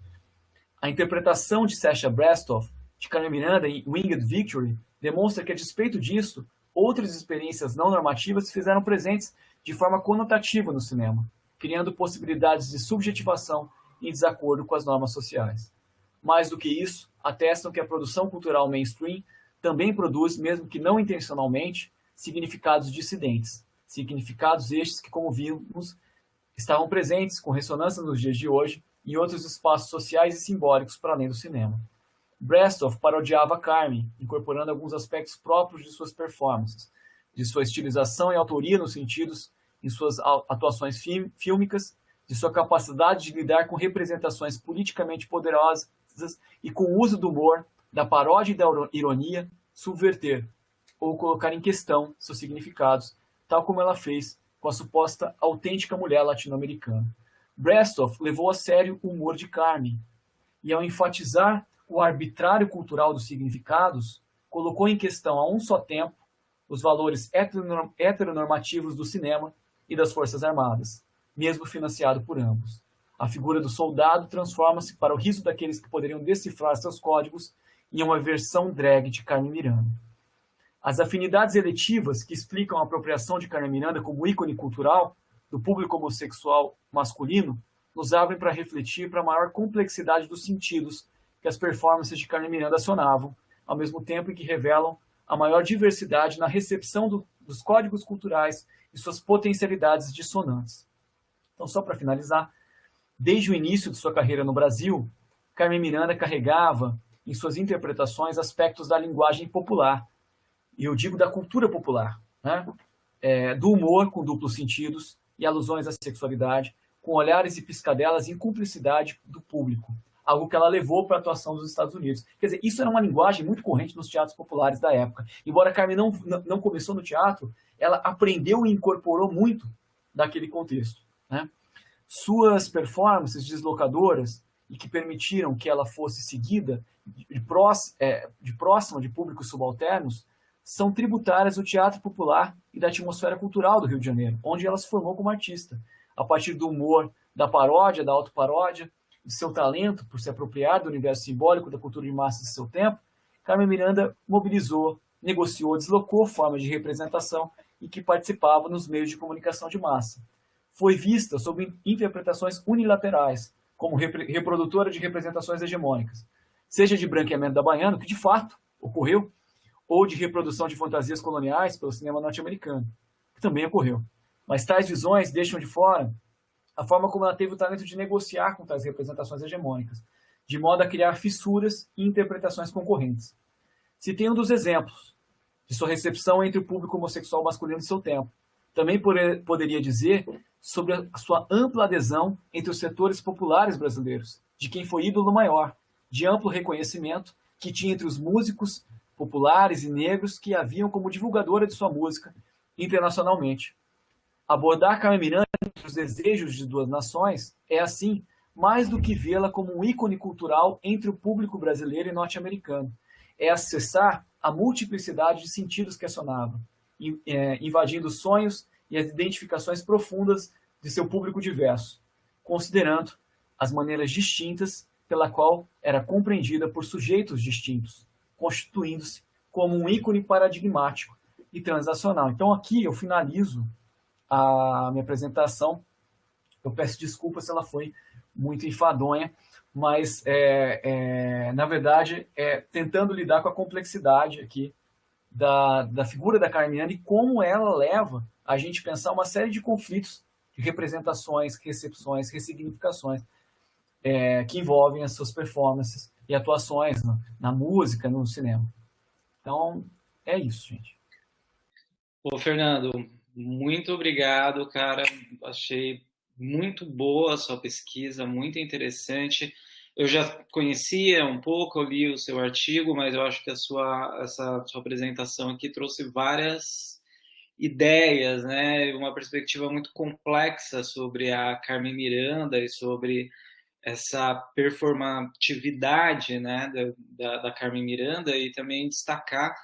A interpretação de Sacha Brestoff de Carmen Miranda em Winged Victory demonstra que, a despeito disso, outras experiências não normativas se fizeram presentes de forma conotativa no cinema, criando possibilidades de subjetivação em desacordo com as normas sociais. Mais do que isso, atestam que a produção cultural mainstream também produz, mesmo que não intencionalmente, significados dissidentes. Significados estes que, como vimos, estavam presentes com ressonância nos dias de hoje em outros espaços sociais e simbólicos para além do cinema. Brestoff parodiava Carmen, incorporando alguns aspectos próprios de suas performances, de sua estilização e autoria nos sentidos em suas atuações fílmicas, de sua capacidade de lidar com representações politicamente poderosas e com o uso do humor, da paródia e da ironia, subverter ou colocar em questão seus significados, tal como ela fez com a suposta autêntica mulher latino-americana. Brestoff levou a sério o humor de Carmen e, ao enfatizar o arbitrário cultural dos significados, colocou em questão a um só tempo os valores heteronormativos do cinema e das Forças Armadas, mesmo financiado por ambos. A figura do soldado transforma-se para o riso daqueles que poderiam decifrar seus códigos em uma versão drag de Carmen Miranda. As afinidades eletivas que explicam a apropriação de Carmen Miranda como ícone cultural do público homossexual masculino nos abrem para refletir para a maior complexidade dos sentidos que as performances de Carmen Miranda acionavam, ao mesmo tempo em que revelam a maior diversidade na recepção dos códigos culturais e suas potencialidades dissonantes. Então, só para finalizar, desde o início de sua carreira no Brasil, Carmen Miranda carregava em suas interpretações aspectos da linguagem popular, e eu digo da cultura popular, né? Do humor com duplos sentidos e alusões à sexualidade, com olhares e piscadelas em cumplicidade do público, algo que ela levou para a atuação dos Estados Unidos. Quer dizer, isso era uma linguagem muito corrente nos teatros populares da época. Embora Carmen não começou no teatro, ela aprendeu e incorporou muito daquele contexto, né? Suas performances deslocadoras e que permitiram que ela fosse seguida de próxima de públicos subalternos são tributárias do teatro popular e da atmosfera cultural do Rio de Janeiro, onde ela se formou como artista. A partir do humor, da paródia, da autoparódia, de seu talento por se apropriar do universo simbólico da cultura de massas de seu tempo, Carmen Miranda mobilizou, negociou, deslocou formas de representação e que participava nos meios de comunicação de massa. Foi vista sob interpretações unilaterais, como reprodutora de representações hegemônicas, seja de branqueamento da baiana, que de fato ocorreu, ou de reprodução de fantasias coloniais pelo cinema norte-americano, que também ocorreu. Mas tais visões deixam de fora a forma como ela teve o talento de negociar com tais representações hegemônicas, de modo a criar fissuras e interpretações concorrentes. Citei um dos exemplos de sua recepção entre o público homossexual masculino de seu tempo. Também poderia dizer sobre a sua ampla adesão entre os setores populares brasileiros, de quem foi ídolo maior, de amplo reconhecimento que tinha entre os músicos populares e negros que a viam como divulgadora de sua música internacionalmente. Abordar Carmen Miranda entre os desejos de duas nações é, assim, mais do que vê-la como um ícone cultural entre o público brasileiro e norte-americano. É acessar a multiplicidade de sentidos que acionavam, invadindo os sonhos e as identificações profundas de seu público diverso, considerando as maneiras distintas pela qual era compreendida por sujeitos distintos, constituindo-se como um ícone paradigmático e transacional. Então aqui eu finalizo a minha apresentação. Eu peço desculpas se ela foi muito enfadonha, mas, na verdade, tentando lidar com a complexidade aqui da figura da Carmen Miranda e como ela leva a gente pensar uma série de conflitos, de representações, recepções, ressignificações, que envolvem as suas performances e atuações na música, no cinema. Então, é isso, gente. Ô, Fernando, muito obrigado, cara. Achei muito boa a sua pesquisa, muito interessante. Eu já conhecia um pouco, eu li o seu artigo, mas eu acho que essa sua apresentação aqui trouxe várias ideias, né? Uma perspectiva muito complexa sobre a Carmen Miranda e sobre essa performatividade, né, da Carmen Miranda, e também destacar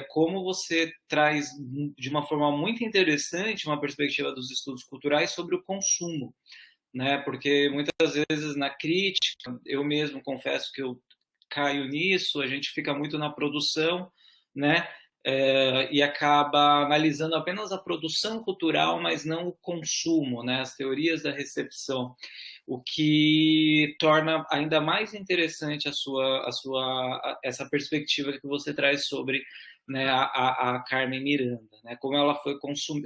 como você traz de uma forma muito interessante uma perspectiva dos estudos culturais sobre o consumo, né? Porque muitas vezes na crítica, eu mesmo confesso que eu caio nisso, a gente fica muito na produção, né? E acaba analisando apenas a produção cultural, mas não o consumo, né? As teorias da recepção, o que torna ainda mais interessante essa perspectiva que você traz sobre, né, a Carmen Miranda, né? Como ela foi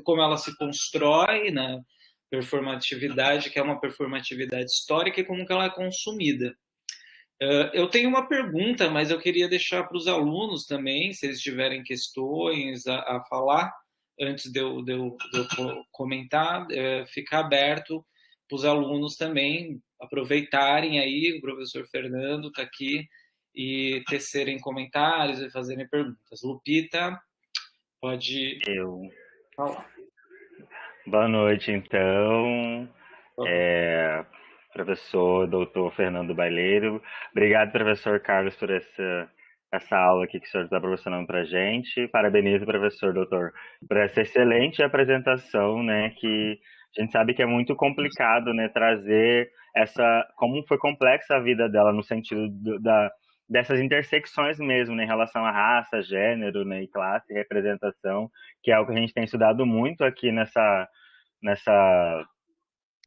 como ela se constrói, né? Performatividade, que é uma performatividade histórica, e como que ela é consumida. Eu tenho uma pergunta, mas eu queria deixar para os alunos também, se eles tiverem questões a falar, antes de eu comentar, ficar aberto para os alunos também aproveitarem aí, o professor Fernando está aqui, e tecerem comentários e fazerem perguntas. Lupita, pode Eu. falar. Boa noite, então. Uhum. É, Professor doutor Fernando Baileiro. Obrigado, professor Carlos, por essa aula aqui que o senhor está proporcionando para a gente. Parabenizo, professor doutor, por essa excelente apresentação, né, que a gente sabe que é muito complicado, né, trazer como foi complexa a vida dela no sentido dessas intersecções mesmo, né, em relação à raça, gênero, né, e classe, e representação, que é algo que a gente tem estudado muito aqui nessa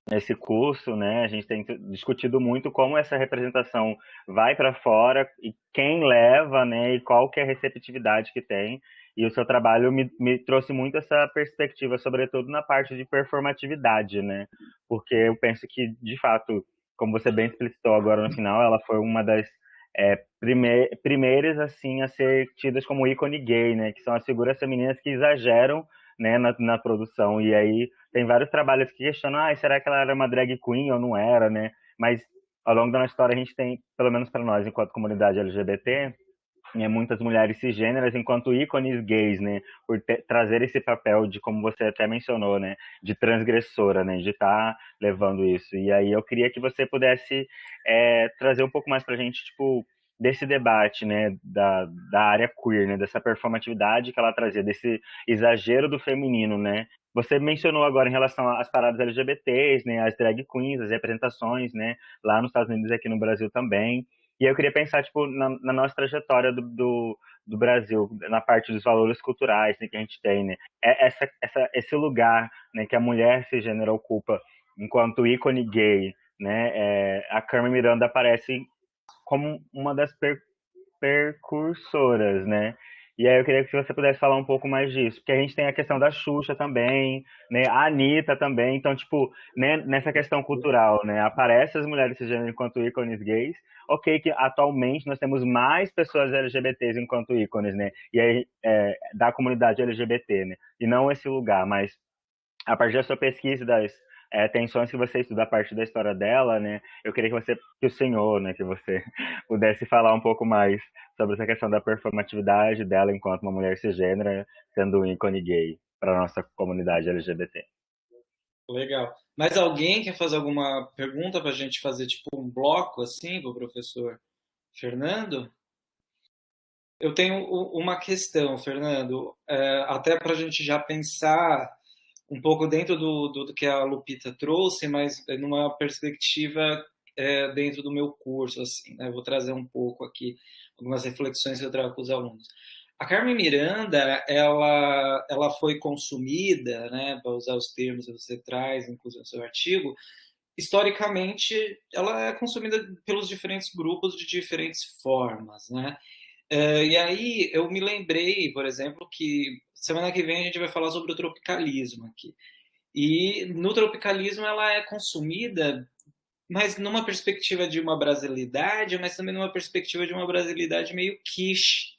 nesse curso, né? A gente tem discutido muito como essa representação vai para fora e quem leva, né? E qual que é a receptividade que tem. E o seu trabalho me trouxe muito essa perspectiva, sobretudo na parte de performatividade, né? Porque eu penso que, de fato, como você bem explicitou agora no final, ela foi uma das primeiras, assim, a ser tidas como ícone gay, né? Que são as figuras femininas que exageram, né, na produção. E aí tem vários trabalhos que questionam, será que ela era uma drag queen ou não era, né? Mas ao longo da nossa história a gente tem, pelo menos para nós, enquanto comunidade LGBT, muitas mulheres cisgêneras enquanto ícones gays, né? Por trazer esse papel de, como você até mencionou, né? De transgressora, né? De estar levando isso. E aí eu queria que você pudesse trazer um pouco mais pra gente, tipo, desse debate, né? Da área queer, né? Dessa performatividade que ela trazia, desse exagero do feminino, né? Você mencionou agora em relação às paradas LGBTs, né? As drag queens, as representações, né? Lá nos Estados Unidos e aqui no Brasil também. E eu queria pensar, tipo, na nossa trajetória do Brasil, na parte dos valores culturais, né, que a gente tem, né? Esse lugar, né, que a mulher cisgênera ocupa enquanto ícone gay, né? A Carmen Miranda aparece como uma das percursoras, né? E aí eu queria que você pudesse falar um pouco mais disso, porque a gente tem a questão da Xuxa também, né, a Anitta também, então, tipo, né, nessa questão cultural, né, aparece as mulheres cisgênero enquanto ícones gays, ok que atualmente nós temos mais pessoas LGBTs enquanto ícones, né, e aí da comunidade LGBT, né, e não esse lugar, mas a partir da sua pesquisa das tensões que você estuda a partir da história dela, né? Eu queria que o senhor, né, que você pudesse falar um pouco mais sobre essa questão da performatividade dela enquanto uma mulher cisgênera, sendo um ícone gay para a nossa comunidade LGBT. Legal. Mais alguém quer fazer alguma pergunta para a gente fazer tipo um bloco assim para o professor Fernando? Eu tenho uma questão, Fernando, até para a gente já pensar um pouco dentro do que a Lupita trouxe, mas numa perspectiva dentro do meu curso, assim, né? Eu vou trazer um pouco aqui algumas reflexões que eu trago com os alunos. A Carmen Miranda, ela foi consumida, né, para usar os termos que você traz, inclusive no seu artigo, historicamente, ela é consumida pelos diferentes grupos de diferentes formas, né? E aí eu me lembrei, por exemplo, que semana que vem a gente vai falar sobre o tropicalismo aqui. E no tropicalismo ela é consumida, mas numa perspectiva de uma brasilidade, mas também numa perspectiva de uma brasilidade meio quiche,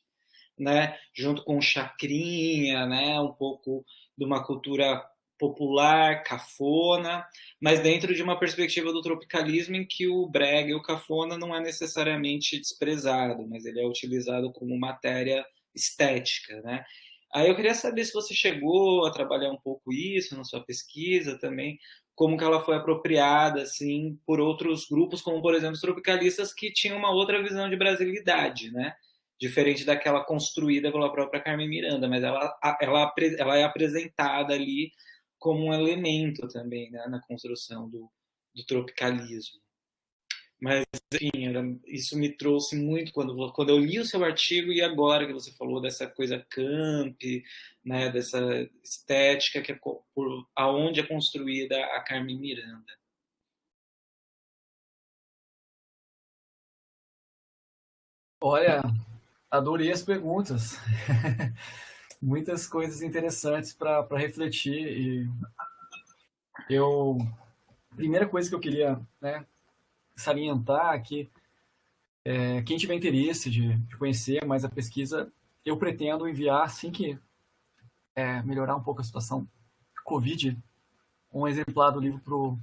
né? Junto com chacrinha, né? Um pouco de uma cultura popular, cafona, mas dentro de uma perspectiva do tropicalismo em que o brega e o cafona não é necessariamente desprezado, mas ele é utilizado como matéria estética, né? Aí eu queria saber se você chegou a trabalhar um pouco isso na sua pesquisa também, como que ela foi apropriada assim por outros grupos, como por exemplo os tropicalistas que tinham uma outra visão de brasilidade, né? Diferente daquela construída pela própria Carmen Miranda, mas ela é apresentada ali como um elemento também, né, na construção do tropicalismo. Mas, enfim, isso me trouxe muito quando eu li o seu artigo e agora que você falou dessa coisa camp, né, dessa estética que aonde é construída a Carmen Miranda. Olha, adorei as perguntas. Muitas coisas interessantes para refletir. E primeira coisa que eu queria, né, salientar aqui, quem tiver interesse de conhecer mais a pesquisa, eu pretendo enviar, assim que melhorar um pouco a situação Covid, um exemplar do livro para o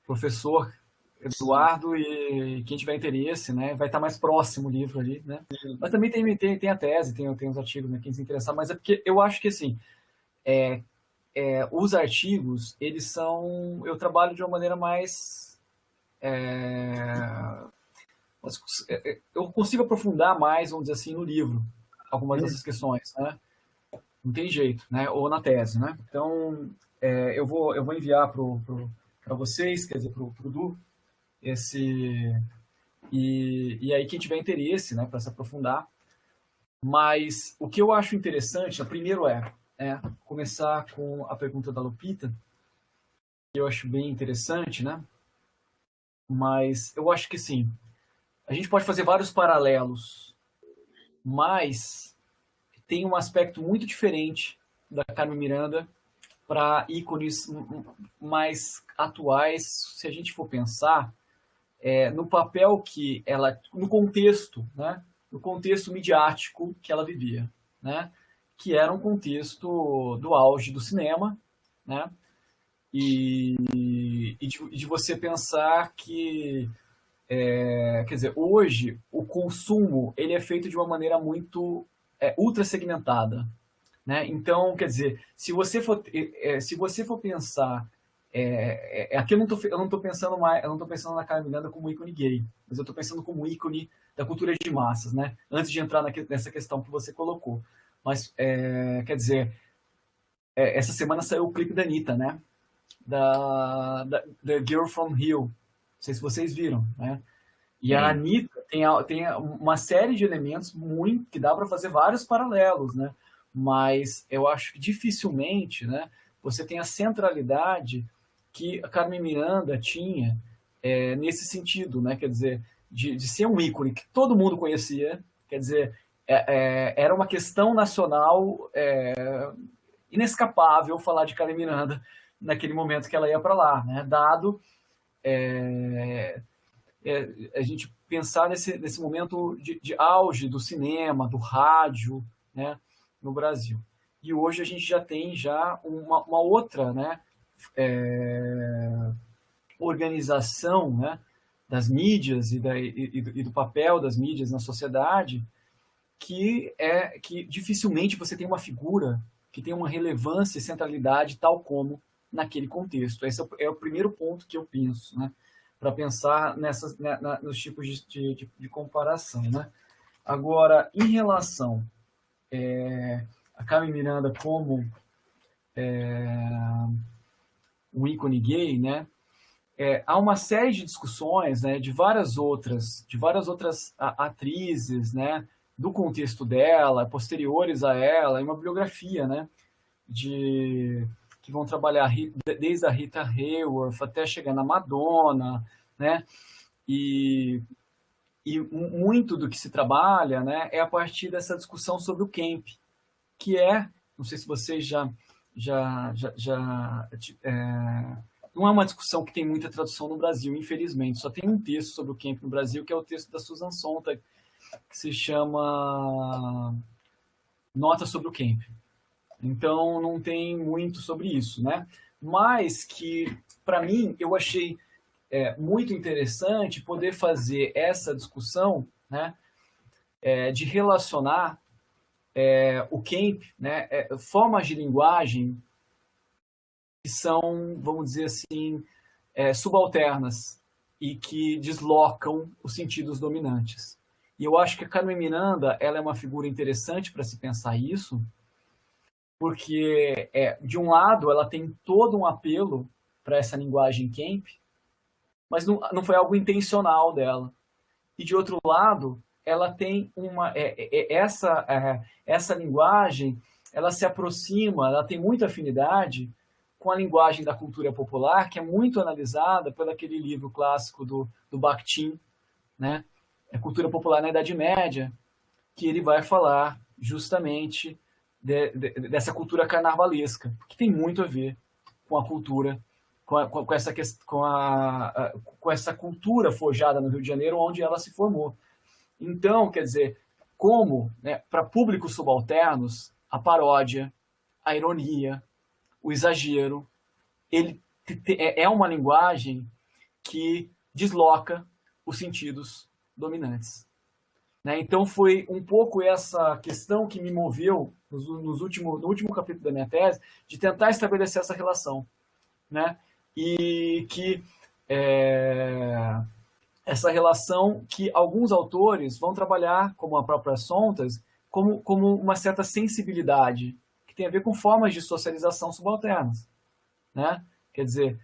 professor Eduardo, e quem tiver interesse, né, vai estar mais próximo o livro ali, né? Mas também tem a tese, tem os artigos, né, quem se interessar, mas é porque eu acho que, assim, os artigos, eu trabalho de uma maneira mais... eu consigo aprofundar mais, vamos dizer assim, no livro, algumas dessas questões, né? Não tem jeito, né? Ou na tese, né? Então, eu vou enviar para vocês, quer dizer, para o Du, esse... E aí, quem tiver interesse, né, para se aprofundar. Mas o que eu acho interessante, primeiro começar com a pergunta da Lupita, que eu acho bem interessante, né? Mas eu acho que sim, a gente pode fazer vários paralelos, mas tem um aspecto muito diferente da Carmen Miranda para ícones mais atuais, se a gente for pensar no papel que ela, no contexto, né, no contexto midiático que ela vivia, né, que era um contexto do auge do cinema, né, e de você pensar que, quer dizer, hoje o consumo ele é feito de uma maneira muito ultra segmentada, né? Então, quer dizer, se você for pensar aqui eu não tô pensando mais, eu não tô pensando na Carmen Miranda como ícone gay, mas eu tô pensando como ícone da cultura de massas, né? Antes de entrar nessa questão que você colocou. Mas, quer dizer, essa semana saiu o clipe da Anitta, né? Da Girl from Rio. Não sei se vocês viram, né? E a Anitta tem uma série de elementos muito que dá para fazer vários paralelos, né? Mas eu acho que dificilmente, né, você tem a centralidade que a Carmen Miranda tinha nesse sentido, né? Quer dizer, de ser um ícone que todo mundo conhecia, quer dizer, era uma questão nacional inescapável falar de Carmen Miranda naquele momento que ela ia para lá, né? Dado a gente pensar nesse momento de auge do cinema, do rádio, né, no Brasil. E hoje a gente já tem uma outra, né, organização, né, das mídias e do papel das mídias na sociedade, que dificilmente você tem uma figura que tem uma relevância e centralidade tal como naquele contexto. Esse é o primeiro ponto que eu penso, né, para pensar nos tipos de comparação, né? Agora, em relação a Carmen Miranda como um ícone gay, né? Há uma série de discussões, né, de várias outras atrizes, né, do contexto dela, posteriores a ela, e uma bibliografia, né, que vão trabalhar desde a Rita Hayworth até chegar na Madonna, né, e muito do que se trabalha, né, é a partir dessa discussão sobre o camp, que não sei se vocês não é uma discussão que tem muita tradução no Brasil, infelizmente. Só tem um texto sobre o camp no Brasil, que é o texto da Susan Sontag, que se chama Nota sobre o Camp. Então, não tem muito sobre isso, né? Mas que, para mim, eu achei muito interessante poder fazer essa discussão, né, de relacionar o camp, né, formas de linguagem que são, vamos dizer assim, subalternas e que deslocam os sentidos dominantes. E eu acho que a Carmen Miranda ela é uma figura interessante para se pensar isso, porque, de um lado, ela tem todo um apelo para essa linguagem camp, mas não foi algo intencional dela. E, de outro lado, ela tem essa linguagem, ela se aproxima, ela tem muita afinidade com a linguagem da cultura popular, que é muito analisada por aquele livro clássico do Bakhtin, né? A cultura popular na Idade Média, que ele vai falar justamente dessa cultura carnavalesca, que tem muito a ver com a cultura, com essa cultura forjada no Rio de Janeiro, onde ela se formou. Então, quer dizer, como, né, para públicos subalternos, a paródia, a ironia, o exagero, ele é uma linguagem que desloca os sentidos dominantes. Né? Então foi um pouco essa questão que me moveu no último capítulo da minha tese, de tentar estabelecer essa relação. Né? E que essa relação que alguns autores vão trabalhar, como a própria Sontag, como uma certa sensibilidade, que tem a ver com formas de socialização subalternas. Né? Quer dizer,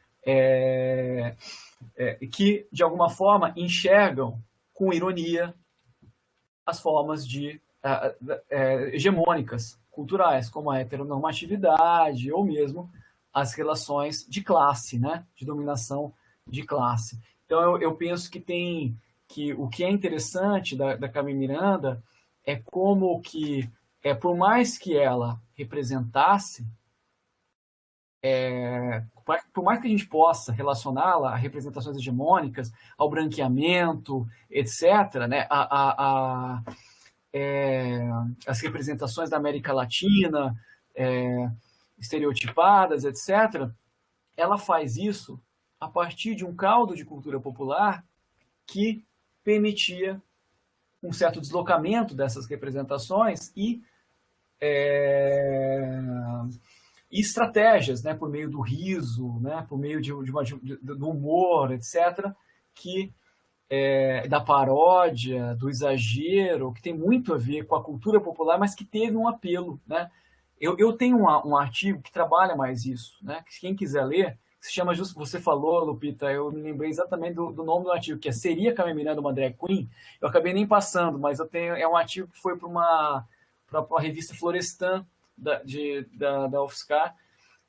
que, de alguma forma, enxergam com ironia as formas hegemônicas culturais, como a heteronormatividade ou mesmo as relações de classe, né? De dominação de classe. Então, eu penso que o que é interessante da Carmen Miranda é como que, por mais que ela representasse, por mais que a gente possa relacioná-la a representações hegemônicas, ao branqueamento, etc., né, as representações da América Latina, estereotipadas, etc., ela faz isso a partir de um caldo de cultura popular que permitia um certo deslocamento dessas representações e estratégias, né, por meio do riso, né, por meio do humor, etc., da paródia, do exagero, que tem muito a ver com a cultura popular, mas que teve um apelo. Né? Eu tenho um artigo que trabalha mais isso, né, que quem quiser ler, se chama, você falou, Lupita, eu me lembrei exatamente do nome do artigo, que Seria Carmen Miranda uma drag queen? Eu acabei nem passando, mas é um artigo que foi para uma revista Florestan, da UFSCar,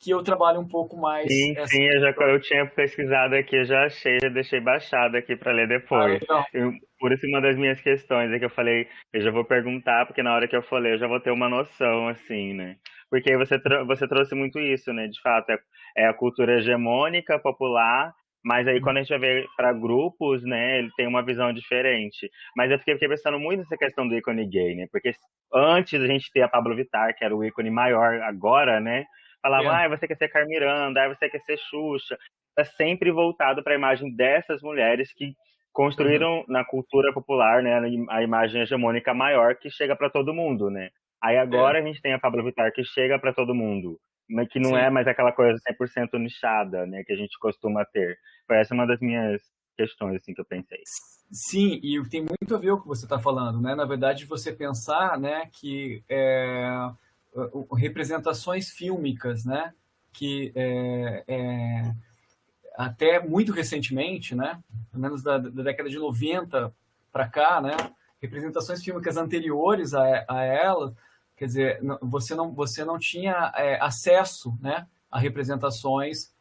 que eu trabalho um pouco mais Sim, essa sim, questão. eu tinha pesquisado aqui, eu já achei, já deixei baixado aqui para ler Ah, depois. legal. Por isso, uma das minhas questões é que eu falei, eu já vou perguntar, porque na hora que eu for ler, eu já vou ter uma noção, assim, né? Porque aí você trouxe muito isso, né? De fato, é a cultura hegemônica, popular, mas aí quando a gente vai ver para grupos, né, ele tem uma visão diferente. Mas eu fiquei pensando muito nessa questão do ícone gay, né? Porque antes a gente ter a Pablo Vittar, que era o ícone maior agora, né? Falavam, É. ah, você quer ser Carmiranda, ah, você quer ser Xuxa. É sempre voltado para a imagem dessas mulheres que Uhum. construíram na cultura popular, né, a imagem hegemônica maior que chega para todo mundo, né? Aí É. agora a gente tem a Pablo Vittar que chega para todo mundo, mas que não Sim. é mais aquela coisa 100% nichada, né, que a gente costuma ter. Foi essa uma das minhas questões assim que eu pensei. Sim, e tem muito a ver com o que você está falando, né? Na verdade, você pensar, né, que representações fílmicas, né, que até muito recentemente, né, pelo menos da década de 90 para cá, né, representações fílmicas anteriores a ela, quer dizer, você não tinha acesso, né, a representações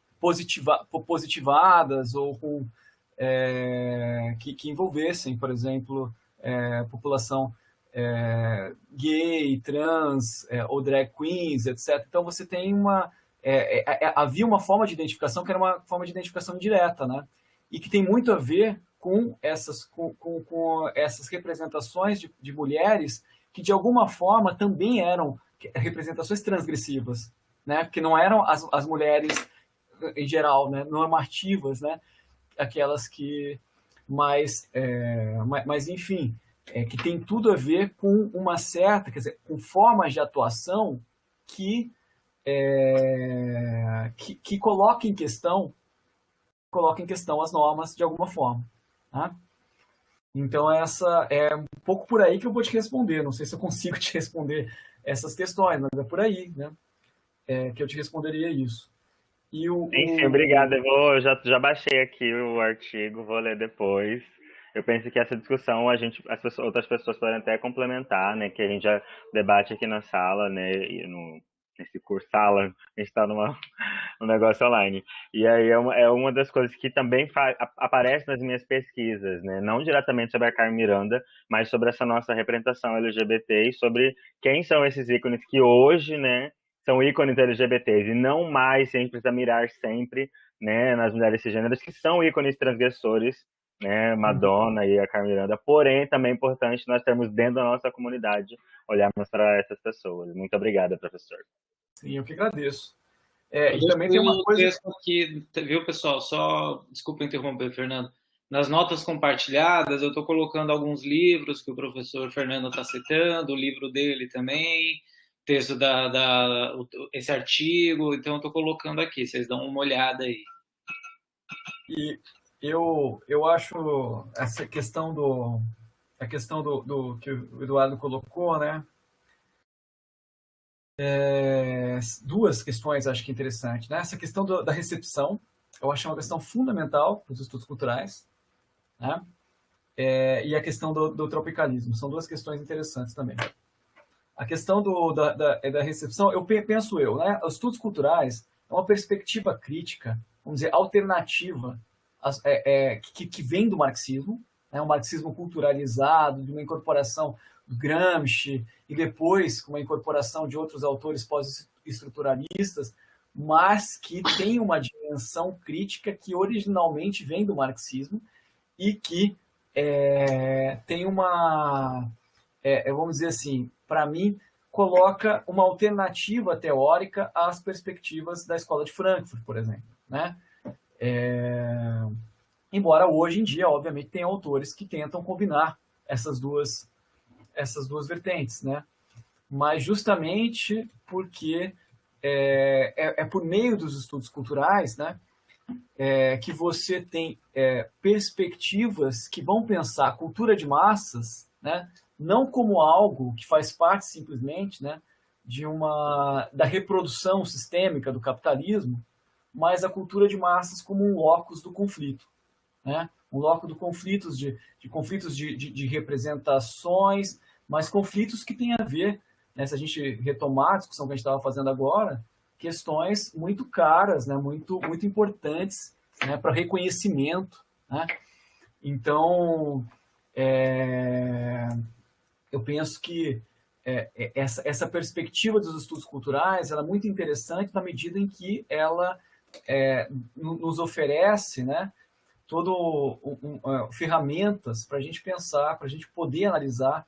positivadas ou com que envolvessem, por exemplo, população gay, trans, ou drag queens, etc. Então você tem havia uma forma de identificação que era uma forma de identificação indireta, né? E que tem muito a ver com com essas representações de mulheres que de alguma forma também eram representações transgressivas, né? Porque não eram as mulheres em geral, né, normativas, né, aquelas que mas enfim, que tem tudo a ver com uma certa, quer dizer, com formas de atuação que que coloca em questão as normas de alguma forma, tá? Então essa é um pouco por aí que eu vou te responder. Não sei se eu consigo te responder essas questões, mas é por aí, né? Que eu te responderia isso. E Enfim, obrigado. Eu já baixei aqui o artigo, vou ler depois. Eu penso que essa discussão outras pessoas podem até complementar, né? Que a gente já debate aqui na sala, né? E nesse curso sala, a gente está num negócio online. E aí é uma das coisas que também aparece nas minhas pesquisas, né? Não diretamente sobre a Carmen Miranda, mas sobre essa nossa representação LGBT e sobre quem são esses ícones que hoje, né? São ícones LGBTs e não mais, se a gente precisa mirar sempre, né, nas mulheres cisgêneras que são ícones transgressores, né, Madonna e a Carmen Miranda. Porém, também é importante nós termos dentro da nossa comunidade olharmos para essas pessoas. Muito obrigada, professor. sim, eu que agradeço. Eu E também tem deixei uma o coisa. texto aqui, viu, pessoal? Só, desculpa interromper, Fernando. Nas notas compartilhadas, eu estou colocando alguns livros que o professor Fernando está citando, o livro dele também, texto esse artigo, então eu estou colocando aqui, vocês dão uma olhada aí. E eu acho essa questão a questão do que o Eduardo colocou, né? Duas questões acho que interessantes, né? Essa questão da recepção, eu acho uma questão fundamental para os estudos culturais, né? E a questão do tropicalismo, são duas questões interessantes também. A questão da recepção, penso eu, né? Os estudos culturais é uma perspectiva crítica, vamos dizer, alternativa, que vem do marxismo, né? Um marxismo culturalizado, de uma incorporação do Gramsci, e depois com uma incorporação de outros autores pós-estruturalistas, mas que tem uma dimensão crítica que originalmente vem do marxismo e que tem vamos dizer assim, para mim, coloca uma alternativa teórica às perspectivas da Escola de Frankfurt, por exemplo, né? Embora hoje em dia, obviamente, tem autores que tentam combinar essas duas vertentes, né? Mas justamente porque por meio dos estudos culturais, né, que você tem perspectivas que vão pensar a cultura de massas, né, não como algo que faz parte simplesmente, né, da reprodução sistêmica do capitalismo, mas a cultura de massas como um locus do conflito, né, um locus do conflitos de conflitos de representações, mas conflitos que têm a ver, né, se a gente retomar a discussão que a gente estava fazendo agora, questões muito caras, né, muito importantes, né, para reconhecimento, né? Então, eu penso que essa perspectiva dos estudos culturais ela é muito interessante na medida em que ela nos oferece, né, ferramentas para a gente pensar, para a gente poder analisar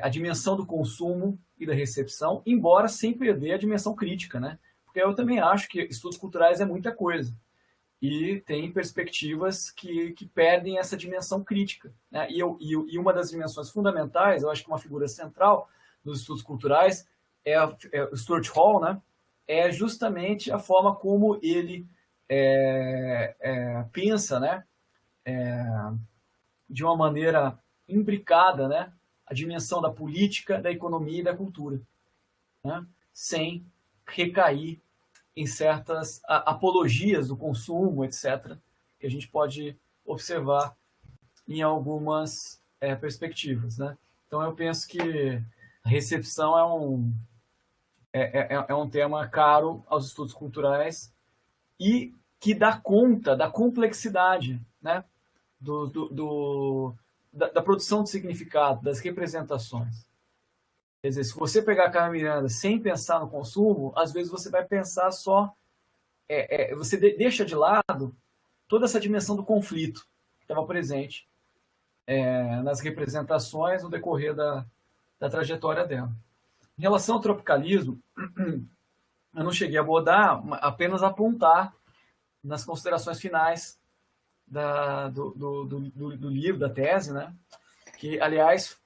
a dimensão do consumo e da recepção, embora sem perder a dimensão crítica, né? Porque eu também acho que estudos culturais é muita coisa e tem perspectivas que perdem essa dimensão crítica, né? E uma das dimensões fundamentais, eu acho que uma figura central dos estudos culturais é o Stuart Hall, né? É justamente a forma como ele pensa, né? De uma maneira imbricada, né? A dimensão da política, da economia e da cultura, né? Sem recair em certas apologias do consumo, etc., que a gente pode observar em algumas perspectivas, né? Então, eu penso que a recepção é um tema caro aos estudos culturais e que dá conta da complexidade, né? Da produção de significado, das representações. Quer dizer, se você pegar a Carmen Miranda sem pensar no consumo, às vezes você vai pensar só... você deixa de lado toda essa dimensão do conflito que estava presente nas representações no decorrer da trajetória dela. Em relação ao tropicalismo, eu não cheguei a abordar, apenas apontar nas considerações finais do livro, da tese, né? Que, aliás,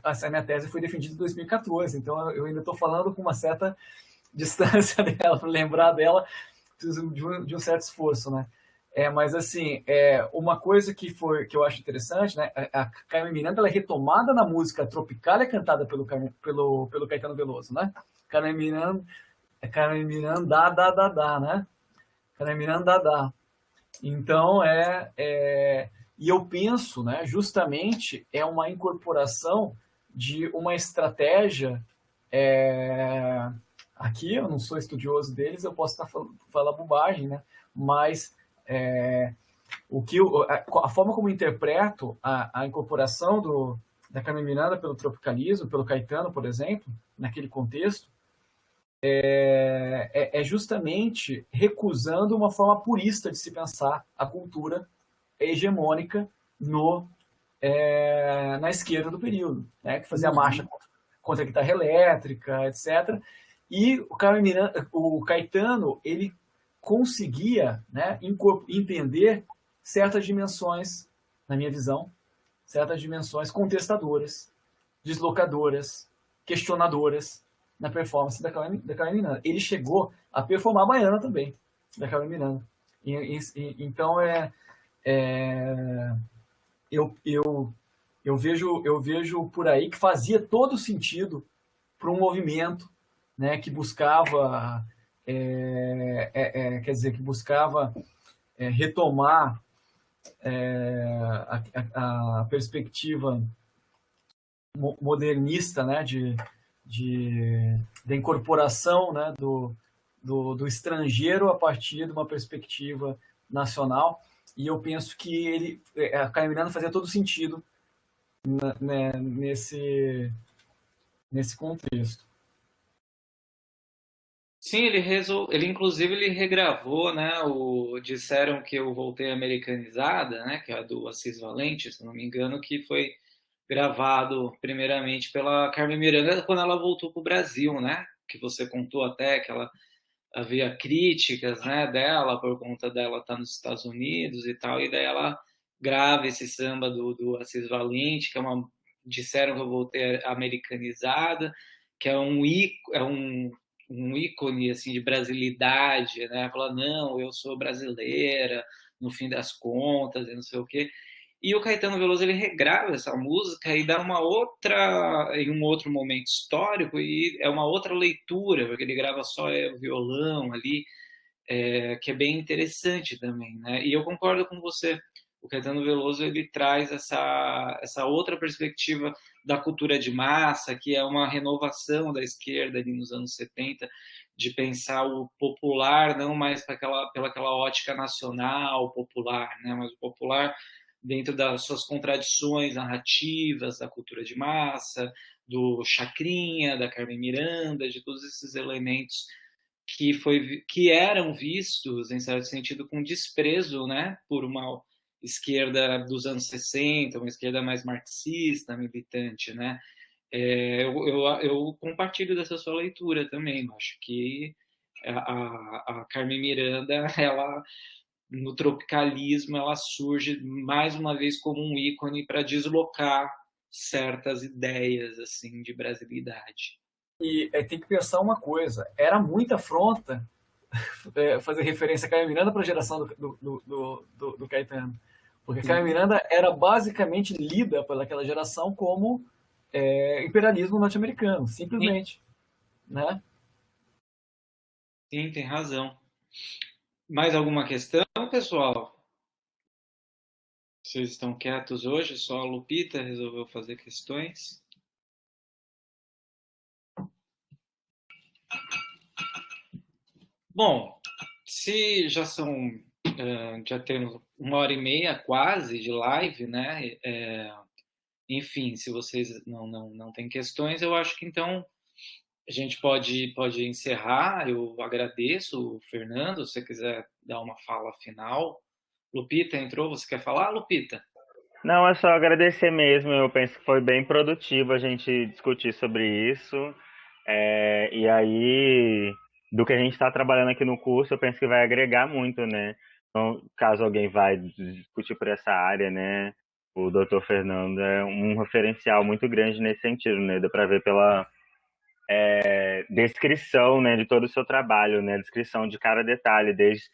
essa minha tese foi defendida em 2014, então eu ainda estou falando com uma certa distância dela, para lembrar dela, preciso de um certo esforço, né? Mas, assim, uma coisa que eu acho interessante, né? A Carmen Miranda ela é retomada na música Tropicália, cantada pelo Caetano Veloso, né? Carmen Miranda, dá, né? Carmen Miranda, dá. Então, e eu penso, né, justamente, uma incorporação de uma estratégia, aqui eu não sou estudioso deles, eu posso estar falando bobagem, né, mas a forma como eu interpreto a incorporação da Carmen Miranda pelo tropicalismo, pelo Caetano, por exemplo, naquele contexto, justamente recusando uma forma purista de se pensar a cultura hegemônica na esquerda do período, né, que fazia marcha contra a guitarra elétrica, etc. E o Caetano, ele conseguia, né, entender certas dimensões, na minha visão, certas dimensões contestadoras, deslocadoras, questionadoras, na performance da Carmen Miranda. Ele chegou a performar a baiana também, da Carmen Miranda. Então, eu vejo por aí que fazia todo sentido para um movimento, né, que buscava, quer dizer, que buscava retomar a perspectiva modernista, né, da incorporação, né, do estrangeiro a partir de uma perspectiva nacional. E eu penso que a Carmen Miranda fazia todo sentido né, nesse contexto. Sim, ele inclusive ele regravou, né, Disseram que eu voltei americanizada, né, que é a do Assis Valente, se não me engano, que foi gravado primeiramente pela Carmen Miranda quando ela voltou para o Brasil, né, que você contou até que havia críticas, né, dela por conta dela estar nos Estados Unidos e tal, e daí ela grava esse samba do Assis Valente, que Disseram que eu voltei americanizada, que um ícone assim de brasilidade, né? Fala, não, eu sou brasileira, no fim das contas, e não sei o quê. E o Caetano Veloso ele regrava essa música e dá em um outro momento histórico, e é uma outra leitura, porque ele grava só o violão ali, que é bem interessante também, né? E eu concordo com você O Caetano Veloso ele traz essa outra perspectiva da cultura de massa, que é uma renovação da esquerda ali nos anos 70, de pensar o popular não mais pela aquela ótica nacional popular, né, mas o popular dentro das suas contradições narrativas da cultura de massa, do Chacrinha, da Carmen Miranda, de todos esses elementos que eram vistos, em certo sentido, com desprezo, né, por uma esquerda dos anos 60, uma esquerda mais marxista, militante, né? Eu compartilho dessa sua leitura também. Acho que a Carmen Miranda, ela no tropicalismo, ela surge mais uma vez como um ícone para deslocar certas ideias assim de brasilidade. E tem que pensar uma coisa, era muita afronta fazer referência a Carmen Miranda para a geração do Caetano. Porque Carmen Miranda era basicamente lida pelaquela geração como imperialismo norte-americano, simplesmente. Né? Sim, tem razão. Mais alguma questão, pessoal? Vocês estão quietos hoje? Só a Lupita resolveu fazer questões? Bom, se já são, já temos 1h30 quase de live, né? Enfim, se vocês não têm questões, eu acho que então a gente pode encerrar. Eu agradeço, Fernando, se você quiser dar uma fala final. Lupita entrou, você quer falar, Lupita? Não, é só agradecer mesmo. Eu penso que foi bem produtivo a gente discutir sobre isso. E aí, do que a gente está trabalhando aqui no curso, eu penso que vai agregar muito, né? Então, caso alguém vai discutir por essa área, né? O Dr. Fernando é um referencial muito grande nesse sentido, né? Dá para ver pela descrição, né, de todo o seu trabalho, né, descrição de cada detalhe, desde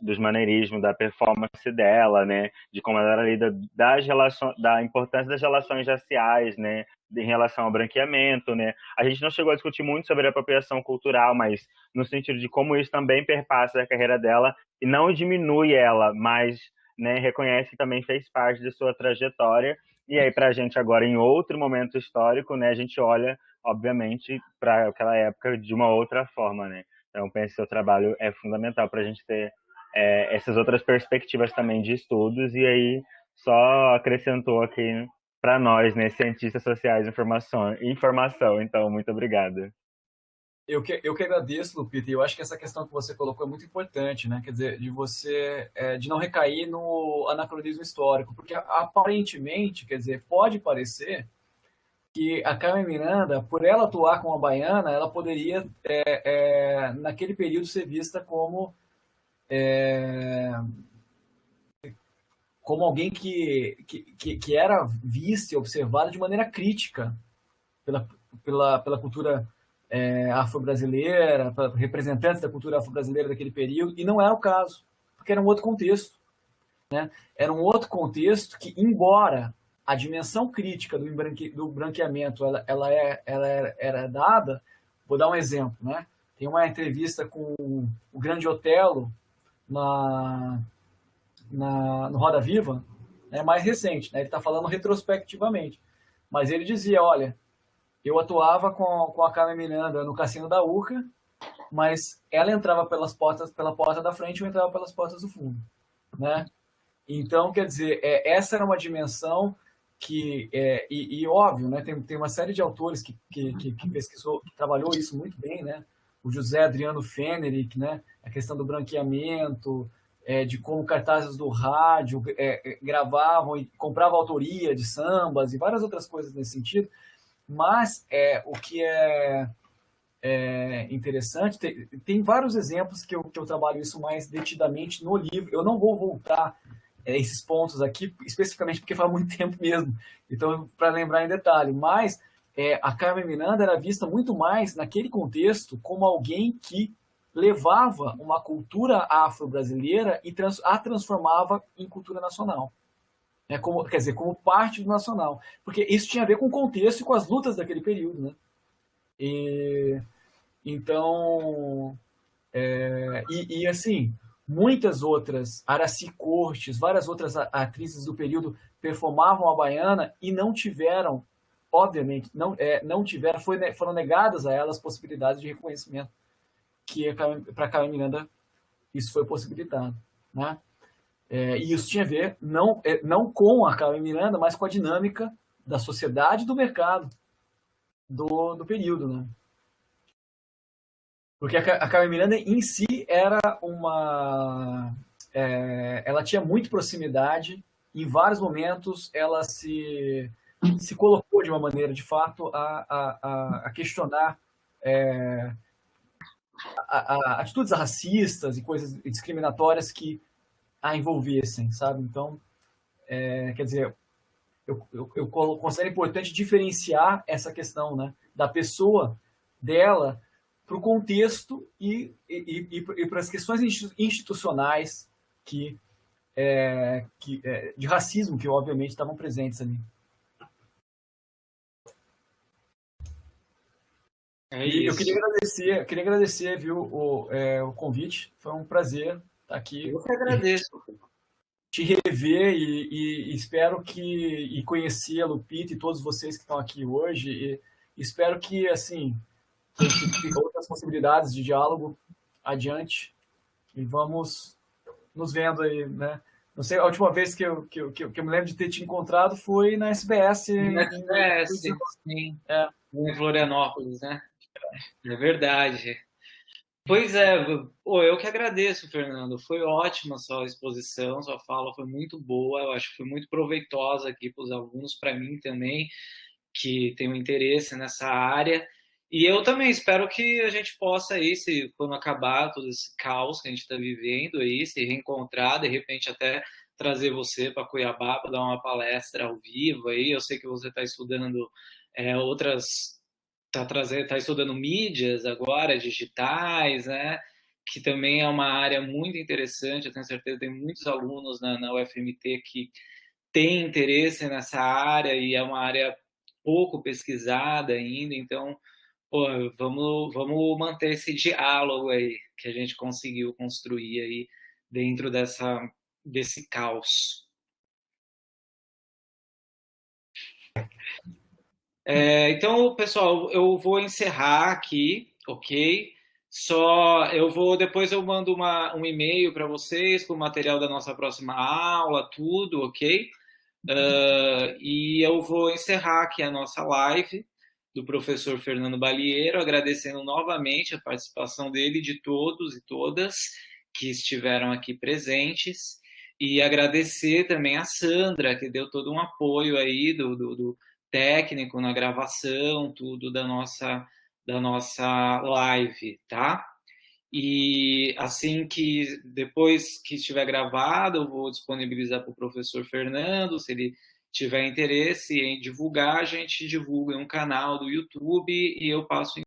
dos maneirismos, da performance dela, né, de como ela lida das relações, da importância das relações raciais, né, em relação ao branqueamento, né. A gente não chegou a discutir muito sobre a apropriação cultural, mas no sentido de como isso também perpassa a carreira dela e não diminui ela, mas, né, reconhece que também fez parte de sua trajetória. E aí, para a gente agora, em outro momento histórico, né, a gente olha obviamente, para aquela época de uma outra forma, né? Então, penso que seu trabalho é fundamental para a gente ter essas outras perspectivas também de estudos, e aí só acrescentou aqui para nós, né, cientistas sociais, informação. Então, muito obrigado. Eu que agradeço, Lupita, e eu acho que essa questão que você colocou é muito importante, né? Quer dizer, de você, de não recair no anacronismo histórico, porque aparentemente, quer dizer, pode parecer que a Carmen Miranda, por ela atuar como a baiana, ela poderia, naquele período, ser vista como alguém que era vista e observada de maneira crítica pela cultura afro-brasileira, representantes da cultura afro-brasileira daquele período, e não é o caso, porque era um outro contexto. Né? Era um outro contexto que, embora a dimensão crítica do branqueamento era dada. Vou dar um exemplo, né? Tem uma entrevista com o Grande Otelo no Roda Viva, né, mais recente, né? Ele está falando retrospectivamente, mas ele dizia, olha, eu atuava com a Carmen Miranda no Cassino da Urca, mas ela entrava pela porta da frente e eu entrava pelas portas do fundo, né? Então, quer dizer, essa era uma dimensão que, óbvio, né, tem uma série de autores que pesquisou, que trabalhou isso muito bem, né? O José Adriano Fenerick, né? A questão do branqueamento, de como cartazes do rádio gravavam e compravam autoria de sambas e várias outras coisas nesse sentido. Mas o que é interessante, tem vários exemplos que eu trabalho isso mais detidamente no livro. Eu não vou voltar esses pontos aqui, especificamente porque faz muito tempo mesmo, então para lembrar em detalhe, mas a Carmen Miranda era vista muito mais naquele contexto como alguém que levava uma cultura afro-brasileira e a transformava em cultura nacional, né? Quer dizer, como parte do nacional, porque isso tinha a ver com o contexto e com as lutas daquele período, né? Então, assim, muitas outras, Aracy Cortes, várias outras atrizes do período performavam a baiana e não tiveram, obviamente, não tiveram, foram negadas a elas possibilidades de reconhecimento, que para Carmen Miranda isso foi possibilitado, né? E isso tinha a ver não com a Carmen Miranda, mas com a dinâmica da sociedade e do mercado do período, né? Porque a Carmen Miranda em si era ela tinha muita proximidade, em vários momentos ela se colocou de uma maneira, de fato, a questionar atitudes racistas e coisas discriminatórias que a envolvessem, sabe? Então, quer dizer, eu considero importante diferenciar essa questão, né, da pessoa dela para o contexto e para as questões institucionais de racismo que, obviamente, estavam presentes ali. E eu queria agradecer, viu, o convite. Foi um prazer estar aqui. Eu que agradeço. Te rever e espero e conhecer a Lupita e todos vocês que estão aqui hoje. E espero que, assim, que a gente tenha outras possibilidades de diálogo adiante. E vamos nos vendo aí, né? Não sei, a última vez que eu me lembro de ter te encontrado foi na SBS. Na SBS, sim. Em Florianópolis, né? É verdade. Pois é, eu que agradeço, Fernando. Foi ótima a sua exposição, sua fala foi muito boa, eu acho que foi muito proveitosa aqui para os alunos, para mim também, que tenho interesse nessa área. E eu também espero que a gente possa aí, quando acabar todo esse caos que a gente está vivendo aí, se reencontrar, de repente até trazer você para Cuiabá para dar uma palestra ao vivo aí. Eu sei que você está estudando outras tá estudando mídias agora, digitais, né? Que também é uma área muito interessante. Eu tenho certeza que tem muitos alunos na UFMT que têm interesse nessa área e é uma área pouco pesquisada ainda. Então, pô, vamos manter esse diálogo aí que a gente conseguiu construir aí dentro desse caos. Então, pessoal, eu vou encerrar aqui, ok? Depois eu mando um e-mail para vocês com o material da nossa próxima aula, tudo, ok? E eu vou encerrar aqui a nossa live do professor Fernando Balieiro, agradecendo novamente a participação dele e de todos e todas que estiveram aqui presentes, e agradecer também a Sandra, que deu todo um apoio aí do técnico na gravação, tudo da nossa live, tá? E assim que depois que estiver gravado, eu vou disponibilizar para o professor Fernando, se ele tiver interesse em divulgar, a gente divulga em um canal do YouTube e eu passo